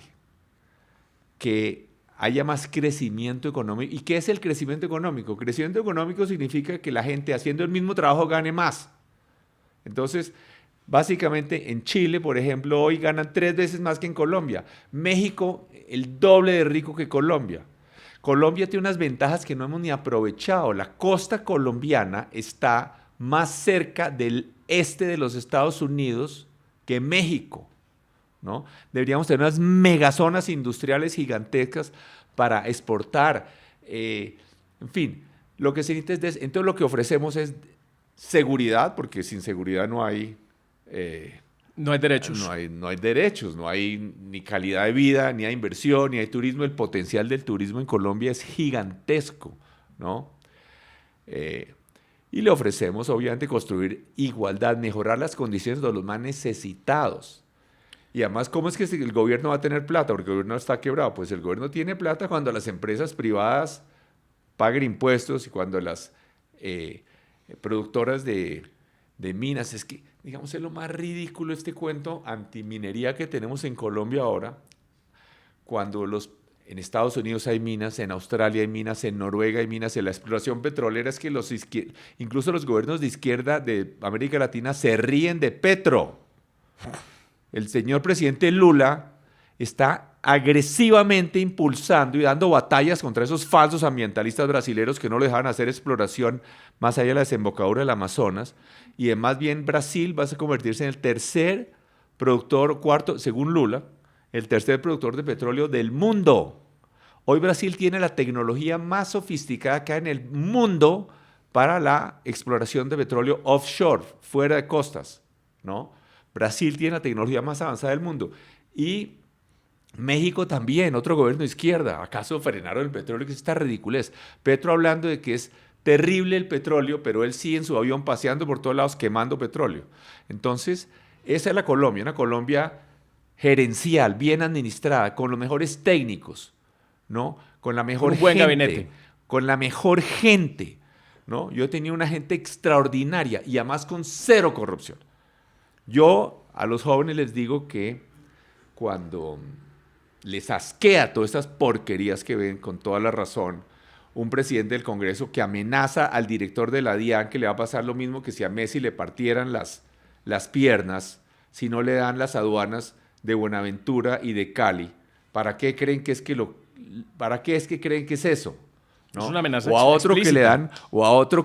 que haya más crecimiento económico, ¿y qué es el crecimiento económico? Crecimiento económico significa que la gente haciendo el mismo trabajo gane más. Entonces, básicamente en Chile, por ejemplo, hoy ganan 3 veces más que en Colombia. México, el doble de rico que Colombia. Colombia tiene unas ventajas que no hemos ni aprovechado. La costa colombiana está más cerca del este de los Estados Unidos que México, ¿no? Deberíamos tener unas megazonas industriales gigantescas para exportar. En fin, lo que se necesita es, entonces lo que ofrecemos es seguridad, porque sin seguridad no hay... no hay derechos. No hay derechos, no hay ni calidad de vida, ni hay inversión, ni hay turismo. El potencial del turismo en Colombia es gigantesco, ¿no? Y le ofrecemos, obviamente, construir igualdad, mejorar las condiciones de los más necesitados. Y además, ¿cómo es que el gobierno va a tener plata? Porque el gobierno está quebrado. Pues el gobierno tiene plata cuando las empresas privadas paguen impuestos y cuando las productoras de minas, es que, digamos, es lo más ridículo este cuento antiminería que tenemos en Colombia ahora, cuando en Estados Unidos hay minas, en Australia hay minas, en Noruega hay minas, en la exploración petrolera es que incluso los gobiernos de izquierda de América Latina se ríen de Petro. El señor presidente Lula está agresivamente impulsando y dando batallas contra esos falsos ambientalistas brasileños que no le dejan hacer exploración más allá de la desembocadura del Amazonas. Y más bien Brasil va a convertirse en el tercer productor, según Lula, el tercer productor de petróleo del mundo. Hoy Brasil tiene la tecnología más sofisticada que hay en el mundo para la exploración de petróleo offshore, fuera de costas, ¿no? Brasil tiene la tecnología más avanzada del mundo. Y México también, otro gobierno de izquierda. ¿Acaso frenaron el petróleo? Que es esta ridiculez. Petro hablando de que es terrible el petróleo, pero él sí en su avión paseando por todos lados quemando petróleo. Entonces, esa es la Colombia, una Colombia gerencial, bien administrada, con los mejores técnicos, ¿no? Con la mejor un buen gente, gabinete. Con la mejor gente, ¿no? Yo tenía una gente extraordinaria y además con cero corrupción. Yo a los jóvenes les digo que cuando les asquea todas estas porquerías que ven, con toda la razón, un presidente del Congreso que amenaza al director de la DIAN que le va a pasar lo mismo que si a Messi le partieran las piernas si no le dan las aduanas de Buenaventura y de Cali. ¿Para qué creen que es para qué es que creen que es eso? ¿No? Es una amenaza o a otro explícita.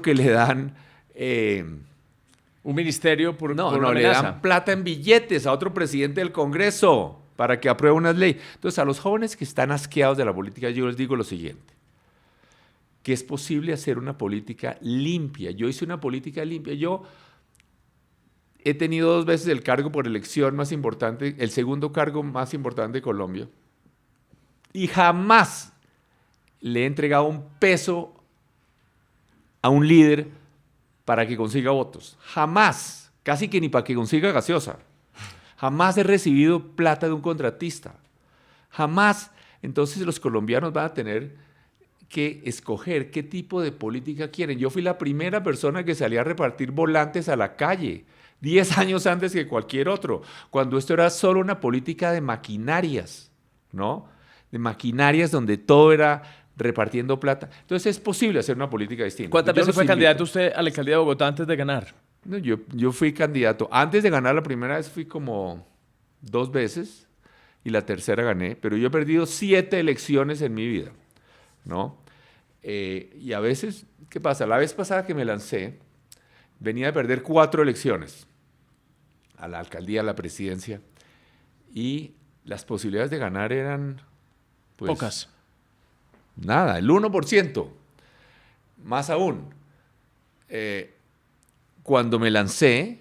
que le dan un ministerio por una le amenaza. dan plata en billetes a otro presidente del Congreso para que apruebe una ley. Entonces, a los jóvenes que están asqueados de la política, yo les digo lo siguiente, que es posible hacer una política limpia. Yo hice una política limpia. Yo he tenido 2 veces el cargo por elección más importante, el segundo cargo más importante de Colombia, y jamás le he entregado un peso a un líder para que consiga votos. Jamás, casi que ni para que consiga gaseosa. Jamás he recibido plata de un contratista. Jamás. Entonces los colombianos van a tener que escoger qué tipo de política quieren. Yo fui la primera persona que salía a repartir volantes a la calle, 10 años antes que cualquier otro, cuando esto era solo una política de maquinarias, ¿no? De maquinarias donde todo era repartiendo plata. Entonces es posible hacer una política distinta. ¿Cuántas Yo veces los fue invito. candidato usted a la alcaldía de Bogotá antes de ganar? No, yo fui candidato. Antes de ganar la primera vez fui como 2 veces y la tercera gané, pero yo he perdido 7 elecciones en mi vida, ¿no? Y a veces, ¿qué pasa? La vez pasada que me lancé, venía de perder 4 elecciones a la alcaldía, a la presidencia, y las posibilidades de ganar eran, pues, Pocas. nada, el 1%. Más aún, cuando me lancé,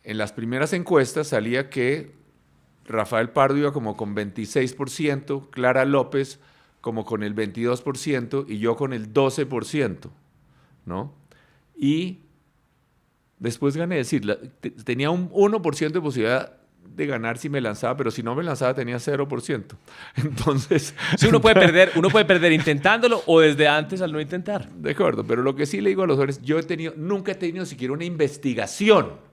en las primeras encuestas salía que Rafael Pardo iba como con 26%, Clara López como con el 22% y yo con el 12%, ¿no? Y después gané, es decir, tenía un 1% de posibilidad de ganar si me lanzaba, pero si no me lanzaba tenía 0%. Entonces... Sí, uno puede perder intentándolo o desde antes al no intentar. De acuerdo, pero lo que sí le digo a los jóvenes, nunca he tenido siquiera una investigación.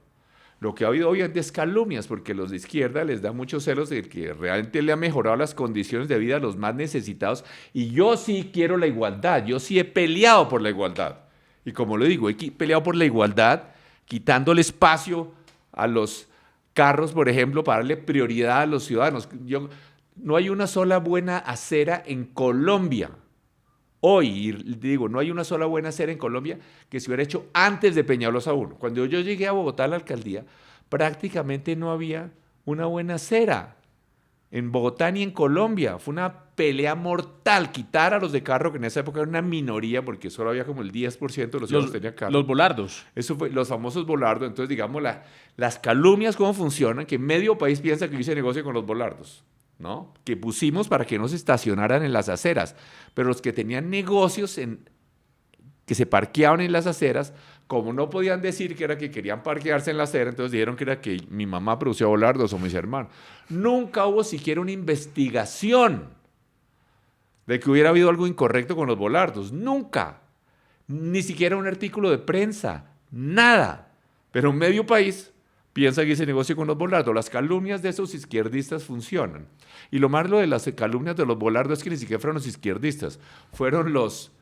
Lo que ha habido obviamente es calumnias, porque los de izquierda les da muchos celos de que realmente le ha mejorado las condiciones de vida a los más necesitados. Y yo sí quiero la igualdad, yo sí he peleado por la igualdad. Y como lo digo, he peleado por la igualdad, quitándole espacio a los carros, por ejemplo, para darle prioridad a los ciudadanos. No hay una sola buena acera en Colombia. Hoy, y digo, no hay una sola buena acera en Colombia que se hubiera hecho antes de Peñalosa 1. Cuando yo llegué a Bogotá a la alcaldía, prácticamente no había una buena acera en Bogotá ni en Colombia. Fue una pelea mortal quitar a los de carro, que en esa época era una minoría, porque solo había como el 10% de los ciudadanos que tenían carro. Los volardos. Eso fue, los famosos volardos. Entonces, digamos, las calumnias, cómo funcionan, que medio país piensa que yo hice negocio con los volardos, ¿no? Que pusimos para que no se estacionaran en las aceras, pero los que tenían negocios que se parqueaban en las aceras, como no podían decir que era que querían parquearse en la acera, entonces dijeron que era que mi mamá producía volardos o mis hermanos. Nunca hubo siquiera una investigación de que hubiera habido algo incorrecto con los volardos, nunca, ni siquiera un artículo de prensa, nada, pero medio país piensa que hice negocio con los volardos. Las calumnias de esos izquierdistas funcionan. Y lo malo de las calumnias de los volardos es que ni siquiera fueron los izquierdistas, fueron los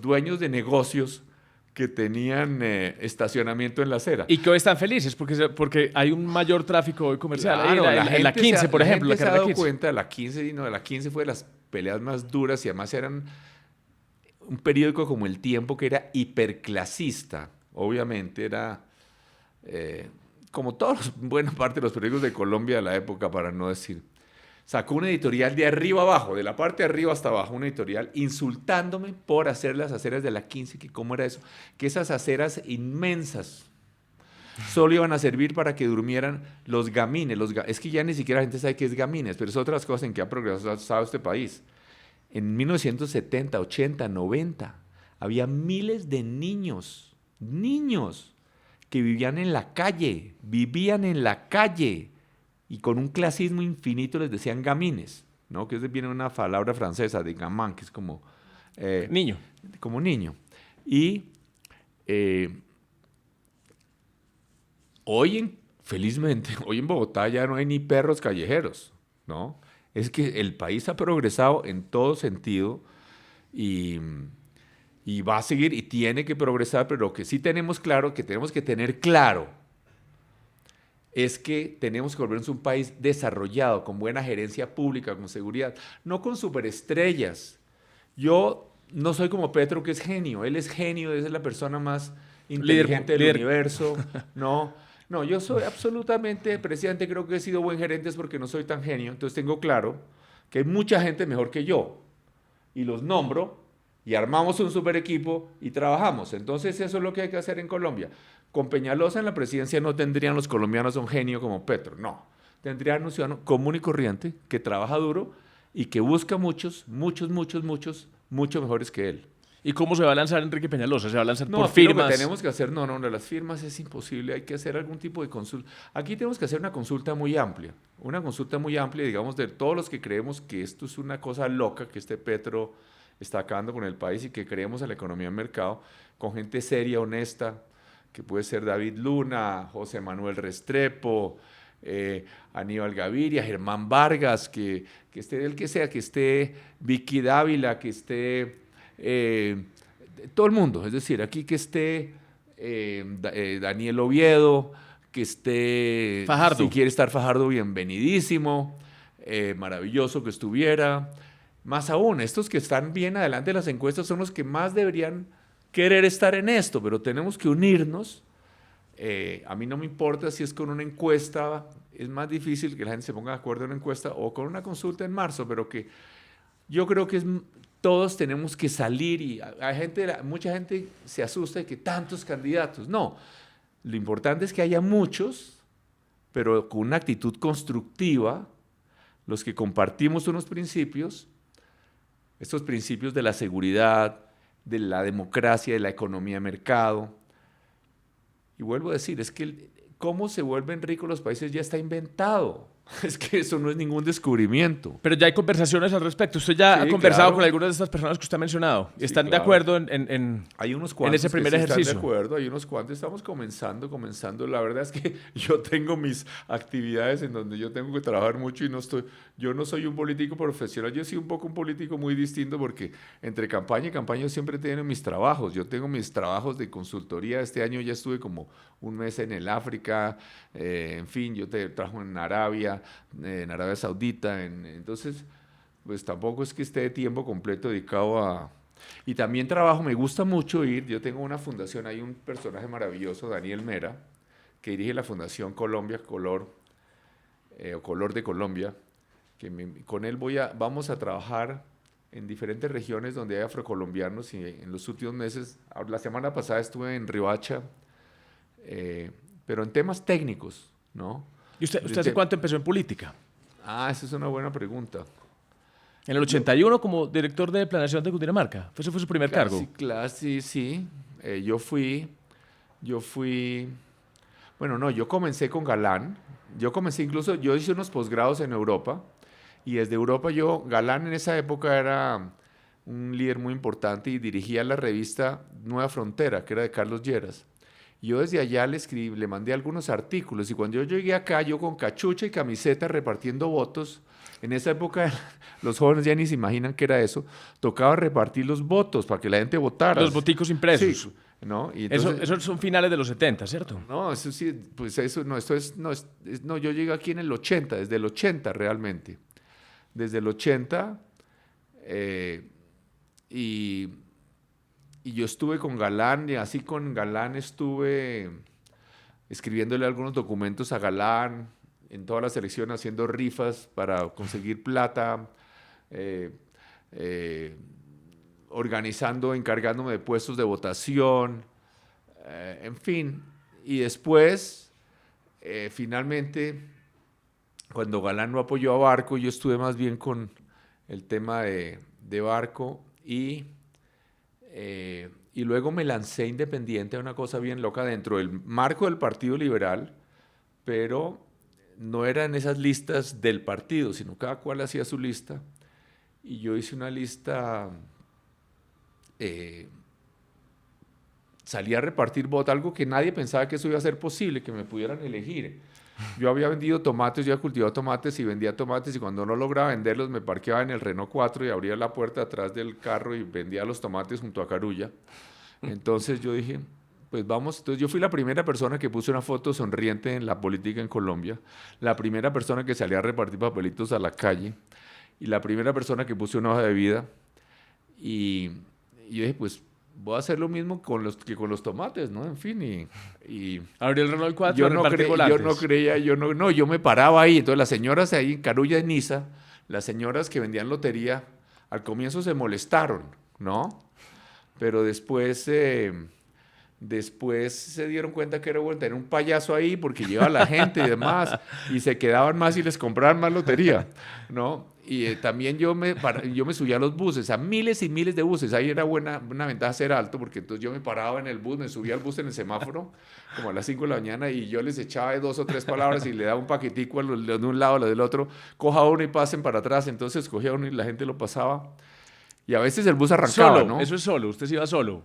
dueños de negocios que tenían estacionamiento en la acera. Y que hoy están felices porque hay un mayor tráfico hoy comercial. Claro, en la 15, por ejemplo. La gente se ha dado cuenta, de la 15 fue de las peleas más duras y además eran un periódico como El Tiempo que era hiperclasista. Obviamente era... como todos, buena parte de los periódicos de Colombia de la época, para no decir, sacó una editorial de arriba abajo, de la parte de arriba hasta abajo, una editorial insultándome por hacer las aceras de la 15, que cómo era eso, que esas aceras inmensas solo iban a servir para que durmieran los gamines. Es que ya ni siquiera la gente sabe qué es gamines, pero es otras cosas en que ha progresado este país. En 1970, 80, 90, había miles de niños que vivían en la calle, y con un clasismo infinito les decían gamines, ¿no? Que viene una palabra francesa de gamin, que es como... niño. Como niño. Y felizmente, hoy en Bogotá ya no hay ni perros callejeros, ¿no? Es que el país ha progresado en todo sentido y va a seguir y tiene que progresar, pero lo que sí tenemos claro, que tenemos que tener claro, es que tenemos que volvernos un país desarrollado, con buena gerencia pública, con seguridad, no con superestrellas. Yo no soy como Petro, que es genio. Él es genio, es la persona más inteligente del universo. No, yo soy absolutamente presidente, creo que he sido buen gerente es porque no soy tan genio, entonces tengo claro que hay mucha gente mejor que yo y los nombro y armamos un super equipo y trabajamos. Entonces eso es lo que hay que hacer en Colombia. Con Peñalosa en la presidencia no tendrían los colombianos un genio como Petro, no. Tendrían un ciudadano común y corriente que trabaja duro y que busca muchos mejores que él. ¿Y cómo se va a lanzar Enrique Peñalosa? ¿Se va a lanzar por firmas? Lo que tenemos que hacer, las firmas es imposible, hay que hacer algún tipo de consulta. Aquí tenemos que hacer una consulta muy amplia, digamos, de todos los que creemos que esto es una cosa loca, que este Petro está acabando con el país y que creemos en la economía de mercado, con gente seria, honesta, que puede ser David Luna, José Manuel Restrepo, Aníbal Gaviria, Germán Vargas, que esté el que sea, que esté Vicky Dávila, que esté todo el mundo, es decir, aquí que esté Daniel Oviedo, que esté Fajardo. Si quiere estar Fajardo, bienvenidísimo, maravilloso que estuviera. Más aún, estos que están bien adelante de las encuestas son los que más deberían querer estar en esto, pero tenemos que unirnos. A mí no me importa si es con una encuesta, es más difícil que la gente se ponga de acuerdo en una encuesta o con una consulta en marzo, pero que yo creo que todos tenemos que salir y mucha gente se asusta de que tantos candidatos. No, lo importante es que haya muchos pero con una actitud constructiva, los que compartimos unos principios, estos principios de la seguridad, de la democracia, de la economía de mercado. Y vuelvo a decir, es que cómo se vuelven ricos los países ya está inventado. Es que eso no es ningún descubrimiento. Pero ya hay conversaciones al respecto. Usted ya Sí, ha conversado claro. con algunas de estas personas que usted ha mencionado. Sí, ¿Están de claro. acuerdo en Hay unos en cuantos ese primer que sí están ejercicio? de acuerdo, hay unos cuantos, estamos comenzando. La verdad es que yo tengo mis actividades en donde yo tengo que trabajar mucho y yo no soy un político profesional, yo soy un poco un político muy distinto porque entre campaña y campaña yo siempre tengo mis trabajos. Yo tengo mis trabajos de consultoría. Este año ya estuve como un mes en el África, en fin, yo trabajo en Arabia Saudita, entonces pues tampoco es que esté de tiempo completo dedicado a... Y también trabajo, me gusta mucho ir, yo tengo una fundación, hay un personaje maravilloso, Daniel Mera, que dirige la Fundación Colombia Color, o Color de Colombia, con él vamos a trabajar en diferentes regiones donde hay afrocolombianos y en los últimos meses, la semana pasada estuve en Riohacha, pero en temas técnicos, ¿no? ¿Y usted hace cuánto empezó en política? Esa es una buena pregunta. En el 81 como director de planeación de Cundinamarca. ¿Ese fue su primer cargo? Sí. Yo fui, bueno, no, yo comencé con Galán. Yo hice unos posgrados en Europa y desde Europa Galán en esa época era un líder muy importante y dirigía la revista Nueva Frontera, que era de Carlos Lleras. Yo desde allá le mandé algunos artículos y cuando yo llegué acá, yo con cachucha y camiseta repartiendo votos, en esa época los jóvenes ya ni se imaginan qué era eso, tocaba repartir los votos para que la gente votara. Los voticos impresos. Sí, ¿no? Y entonces, eso son finales de los 70, ¿cierto? no, eso sí, pues eso no, no, yo llegué aquí en el 80, desde el 80 realmente. Desde el 80 y yo estuve con Galán y así con Galán estuve escribiéndole algunos documentos a Galán en todas las elecciones, haciendo rifas para conseguir plata, organizando, encargándome de puestos de votación, en fin. Y después, finalmente, cuando Galán no apoyó a Barco, yo estuve más bien con el tema de Barco y luego me lancé independiente a una cosa bien loca dentro del marco del Partido Liberal, pero no era en esas listas del partido, sino cada cual hacía su lista. Y yo hice una lista, salí a repartir votos, algo que nadie pensaba que eso iba a ser posible, que me pudieran elegir. Yo había vendido tomates, yo había cultivado tomates y vendía tomates y cuando no lograba venderlos me parqueaba en el Renault 4 y abría la puerta atrás del carro y vendía los tomates junto a Carulla. Entonces yo dije, pues vamos, entonces yo fui la primera persona que puse una foto sonriente en la política en Colombia, la primera persona que salía a repartir papelitos a la calle y la primera persona que puse una hoja de vida y yo dije, pues voy a hacer lo mismo con los tomates, ¿no? En fin, y abrió el Renault 4 yo a no, repartir yo volantes. no creía, yo me paraba ahí, entonces las señoras ahí en Carulla de Niza, las señoras que vendían lotería, al comienzo se molestaron, ¿no? Pero después se dieron cuenta que era bueno tener un payaso ahí porque llevaba la gente y demás, y se quedaban más y les compraban más lotería, ¿no? Y también yo me subía a los buses, a miles y miles de buses. Ahí era una ventaja ser alto, porque entonces yo me paraba en el bus, me subía al bus en el semáforo, como a las 5 de la mañana, y yo les echaba 2 o 3 palabras y le daba un paquetico a los de un lado, a los del otro, coja uno y pasen para atrás. Entonces cogía uno y la gente lo pasaba. Y a veces el bus arrancaba, Solo, ¿no? eso es solo, usted se iba solo.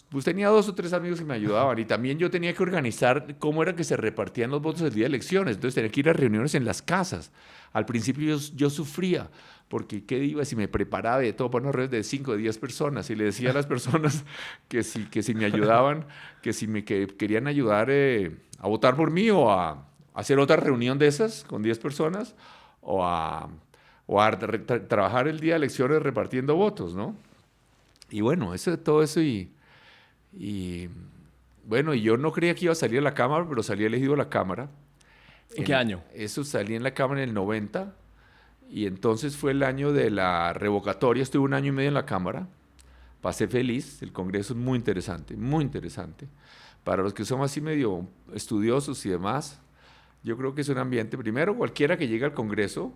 Pues tenía 2 o 3 amigos que me ayudaban y también yo tenía que organizar cómo era que se repartían los votos el día de elecciones. Entonces tenía que ir a reuniones en las casas. Al principio yo sufría porque qué iba si me preparaba de todo para unas redes de 5 o 10 personas y le decía a las personas que si me ayudaban, que si me querían ayudar a votar por mí o a hacer otra reunión de esas con 10 personas o a trabajar el día de elecciones repartiendo votos, ¿no? Y bueno, todo eso y bueno, yo no creía que iba a salir a la Cámara, pero salí elegido a la Cámara. ¿En qué año? Eso salí en la Cámara en el 90 y entonces fue el año de la revocatoria. Estuve 1 año y medio en la Cámara. Pasé feliz. El Congreso es muy interesante, muy interesante. Para los que somos así medio estudiosos y demás, Yo creo que es un ambiente, primero, cualquiera que llegue al Congreso,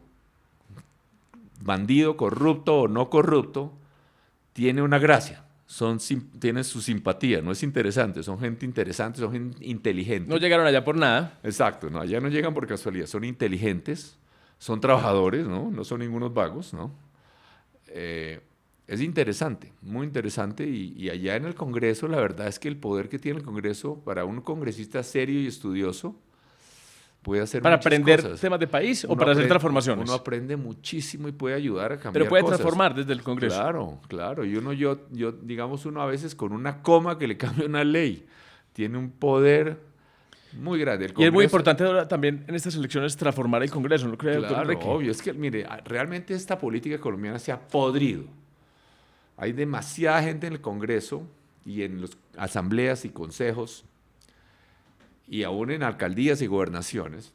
bandido, corrupto o no corrupto, tiene una gracia. Tienen su simpatía, no es interesante, son gente interesante, son gente inteligente. No llegaron allá por nada. Exacto, no, allá no llegan por casualidad, son inteligentes, son trabajadores, ¿no? No son ningunos vagos, ¿no? Es interesante, muy interesante, y allá en el Congreso la verdad es que el poder que tiene el Congreso para un congresista serio y estudioso puede hacer ¿Para muchas aprender cosas. temas de país o Uno para hacer aprende- transformaciones? Uno aprende muchísimo y puede ayudar a cambiar Pero puede cosas. transformar desde el Congreso. Claro, claro. Y digamos, uno a veces con una coma que le cambia una ley, tiene un poder muy grande. El Y es muy Congreso- importante ahora también en estas elecciones transformar el Congreso, ¿no cree, doctor Claro, Enrique? obvio. Es que, mire, realmente esta política colombiana se ha podrido. Hay demasiada gente en el Congreso y en las asambleas y consejos y aún en alcaldías y gobernaciones,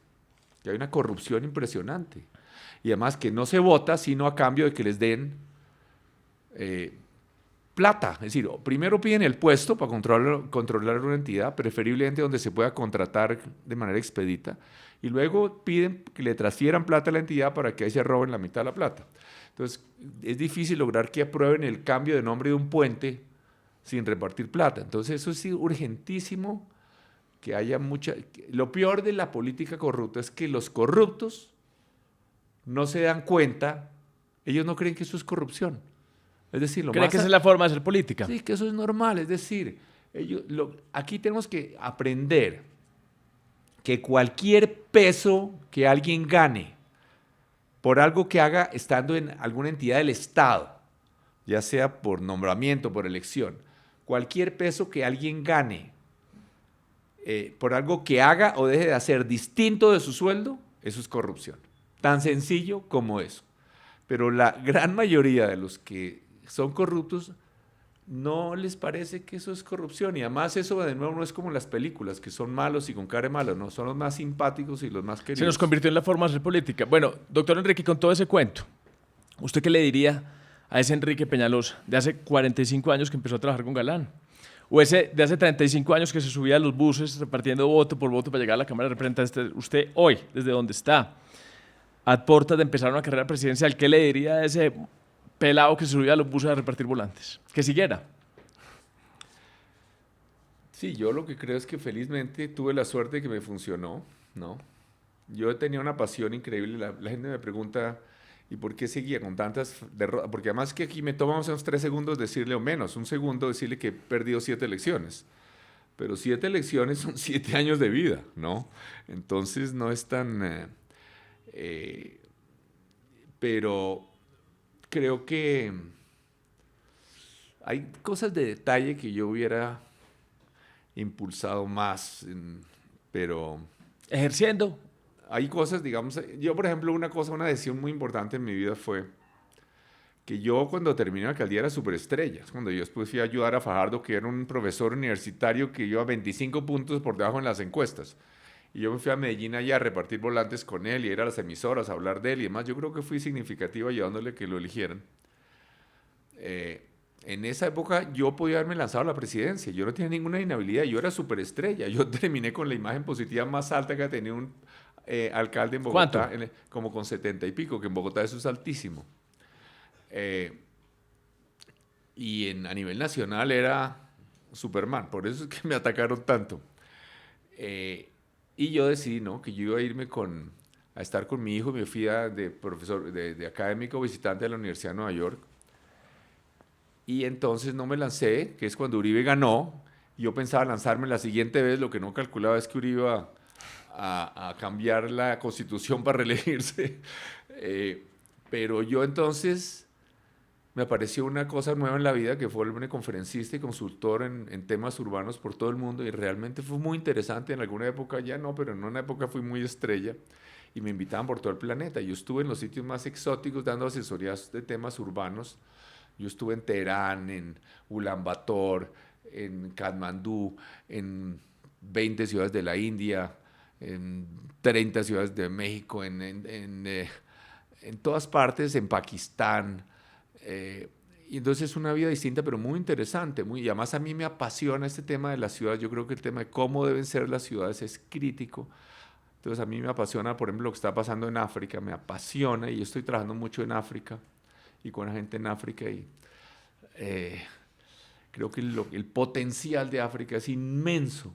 que hay una corrupción impresionante. Y además que no se vota sino a cambio de que les den plata. Es decir, primero piden el puesto para controlar una entidad, preferiblemente donde se pueda contratar de manera expedita, y luego piden que le transfieran plata a la entidad para que ahí se roben la mitad de la plata. Entonces, es difícil lograr que aprueben el cambio de nombre de un puente sin repartir plata. Entonces, eso es urgentísimo, que haya mucha... Lo peor de la política corrupta es que los corruptos no se dan cuenta, ellos no creen que eso es corrupción. Es decir, ¿Cree que esa es la forma de hacer política? Sí, que eso es normal. Es decir, aquí tenemos que aprender que cualquier peso que alguien gane por algo que haga estando en alguna entidad del Estado, ya sea por nombramiento, por elección, cualquier peso que alguien gane por algo que haga o deje de hacer distinto de su sueldo, eso es corrupción. Tan sencillo como eso. Pero la gran mayoría de los que son corruptos no les parece que eso es corrupción. Y además eso de nuevo no es como las películas, que son malos y con cara de malo, no, son los más simpáticos y los más queridos. Se nos convirtió en la forma de hacer política. Bueno, doctor Enrique, con todo ese cuento, ¿usted qué le diría a ese Enrique Peñalosa de hace 45 años que empezó a trabajar con Galán? O ese de hace 35 años que se subía a los buses repartiendo voto por voto para llegar a la Cámara de Representantes? Usted hoy, desde donde está, a puertas de empezar una carrera presidencial, ¿qué le diría a ese pelado que se subía a los buses a repartir volantes? Que siguiera. Sí, yo lo que creo es que felizmente tuve la suerte de que me funcionó, ¿no? Yo tenía una pasión increíble. La gente me pregunta, ¿y por qué seguía con tantas derrotas? Porque además que aquí me tomamos unos 3 segundos decirle, o menos, un segundo decirle que he perdido 7 elecciones. Pero 7 elecciones son 7 años de vida, ¿no? Entonces no es tan... pero creo que hay cosas de detalle que yo hubiera impulsado más, pero Ejerciendo. hay cosas, digamos, yo por ejemplo una decisión muy importante en mi vida fue que yo cuando terminé la alcaldía era superestrella, cuando yo después fui a ayudar a Fajardo, que era un profesor universitario que iba 25 puntos por debajo en las encuestas. Y yo me fui a Medellín allá a repartir volantes con él y ir a las emisoras a hablar de él y demás. Yo creo que fui significativo ayudándole a que lo eligieran. En esa época yo podía haberme lanzado a la presidencia. Yo no tenía ninguna inhabilidad. Yo era superestrella. Yo terminé con la imagen positiva más alta que ha tenido un alcalde en Bogotá. Como con 70 y pico, que en Bogotá eso es altísimo. Y a nivel nacional era Superman. Por eso es que me atacaron tanto. Y yo decidí, ¿no?, que yo iba a irme a estar con mi hijo. Me fui de profesor, de académico visitante de la Universidad de Nueva York. Y entonces no me lancé, que es cuando Uribe ganó. Yo pensaba lanzarme la siguiente vez. Lo que no calculaba es que Uribe iba a cambiar la constitución para reelegirse. Pero yo entonces me apareció una cosa nueva en la vida, que fue volverme conferencista y consultor en temas urbanos por todo el mundo, y realmente fue muy interesante. En alguna época ya no, pero en una época fui muy estrella y me invitaban por todo el planeta. Yo estuve en los sitios más exóticos dando asesorías de temas urbanos. Yo estuve en Teherán, en Ulaanbaatar, en Katmandú, en 20 ciudades de la India, en 30 ciudades de México, en todas partes, en Pakistán. Y entonces es una vida distinta, pero muy interesante. Y además a mí me apasiona este tema de las ciudades. Yo creo que el tema de cómo deben ser las ciudades es crítico. Entonces a mí me apasiona, por ejemplo, lo que está pasando en África, me apasiona y yo estoy trabajando mucho en África y con la gente en África y creo que el potencial de África es inmenso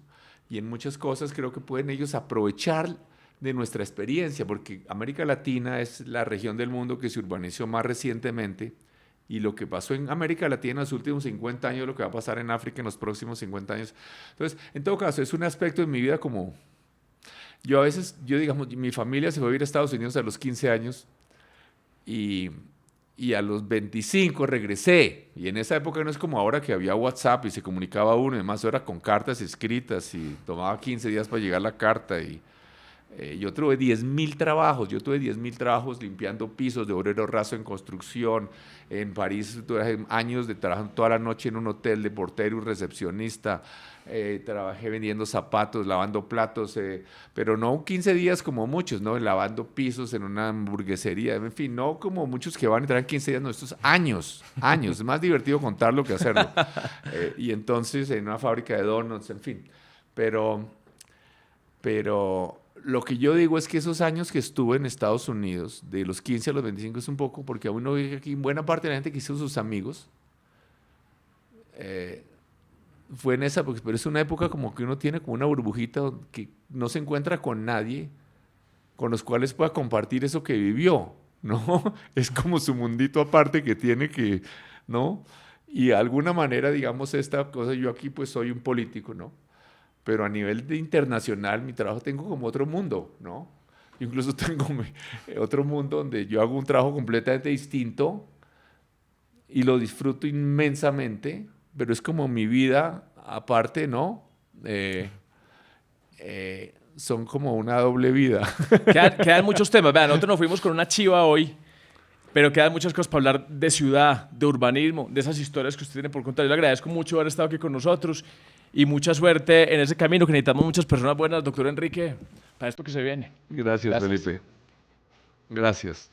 y en muchas cosas creo que pueden ellos aprovechar de nuestra experiencia, porque América Latina es la región del mundo que se urbanizó más recientemente y lo que pasó en América Latina en los últimos 50 años, lo que va a pasar en África en los próximos 50 años. Entonces, en todo caso, es un aspecto de mi vida como... Yo a veces, digamos, mi familia se fue a vivir a Estados Unidos a los 15 años y a los 25 regresé. Y en esa época no es como ahora que había WhatsApp y se comunicaba uno, y además era con cartas escritas y tomaba 15 días para llegar la carta. Y yo tuve 10.000 trabajos, limpiando pisos de obrero raso en construcción. En París tuve años de trabajo toda la noche en un hotel de portero y recepcionista. Trabajé vendiendo zapatos, lavando platos, pero no 15 días como muchos, ¿no? Lavando pisos en una hamburguesería, en fin, no como muchos que van y traen 15 días, no, estos años, es más divertido contarlo que hacerlo. Y entonces en una fábrica de donuts, en fin, pero lo que yo digo es que esos años que estuve en Estados Unidos, de los 15 a los 25 es un poco, porque aún no ve que aquí buena parte de la gente que hizo sus amigos, fue en esa, pero es una época como que uno tiene como una burbujita que no se encuentra con nadie con los cuales pueda compartir eso que vivió, ¿no? Es como su mundito aparte que tiene que, ¿no? Y de alguna manera, digamos, esta cosa, yo aquí pues soy un político, ¿no? Pero a nivel internacional, mi trabajo tengo como otro mundo, ¿no? Incluso tengo otro mundo donde yo hago un trabajo completamente distinto y lo disfruto inmensamente, pero es como mi vida aparte, ¿no? Son como una doble vida. Quedan muchos temas. Vean, nosotros nos fuimos con una chiva hoy, pero quedan muchas cosas para hablar de ciudad, de urbanismo, de esas historias que usted tiene por contar. Yo le agradezco mucho haber estado aquí con nosotros y mucha suerte en ese camino, que necesitamos muchas personas buenas, doctor Enrique, para esto que se viene. Gracias, Felipe. Gracias.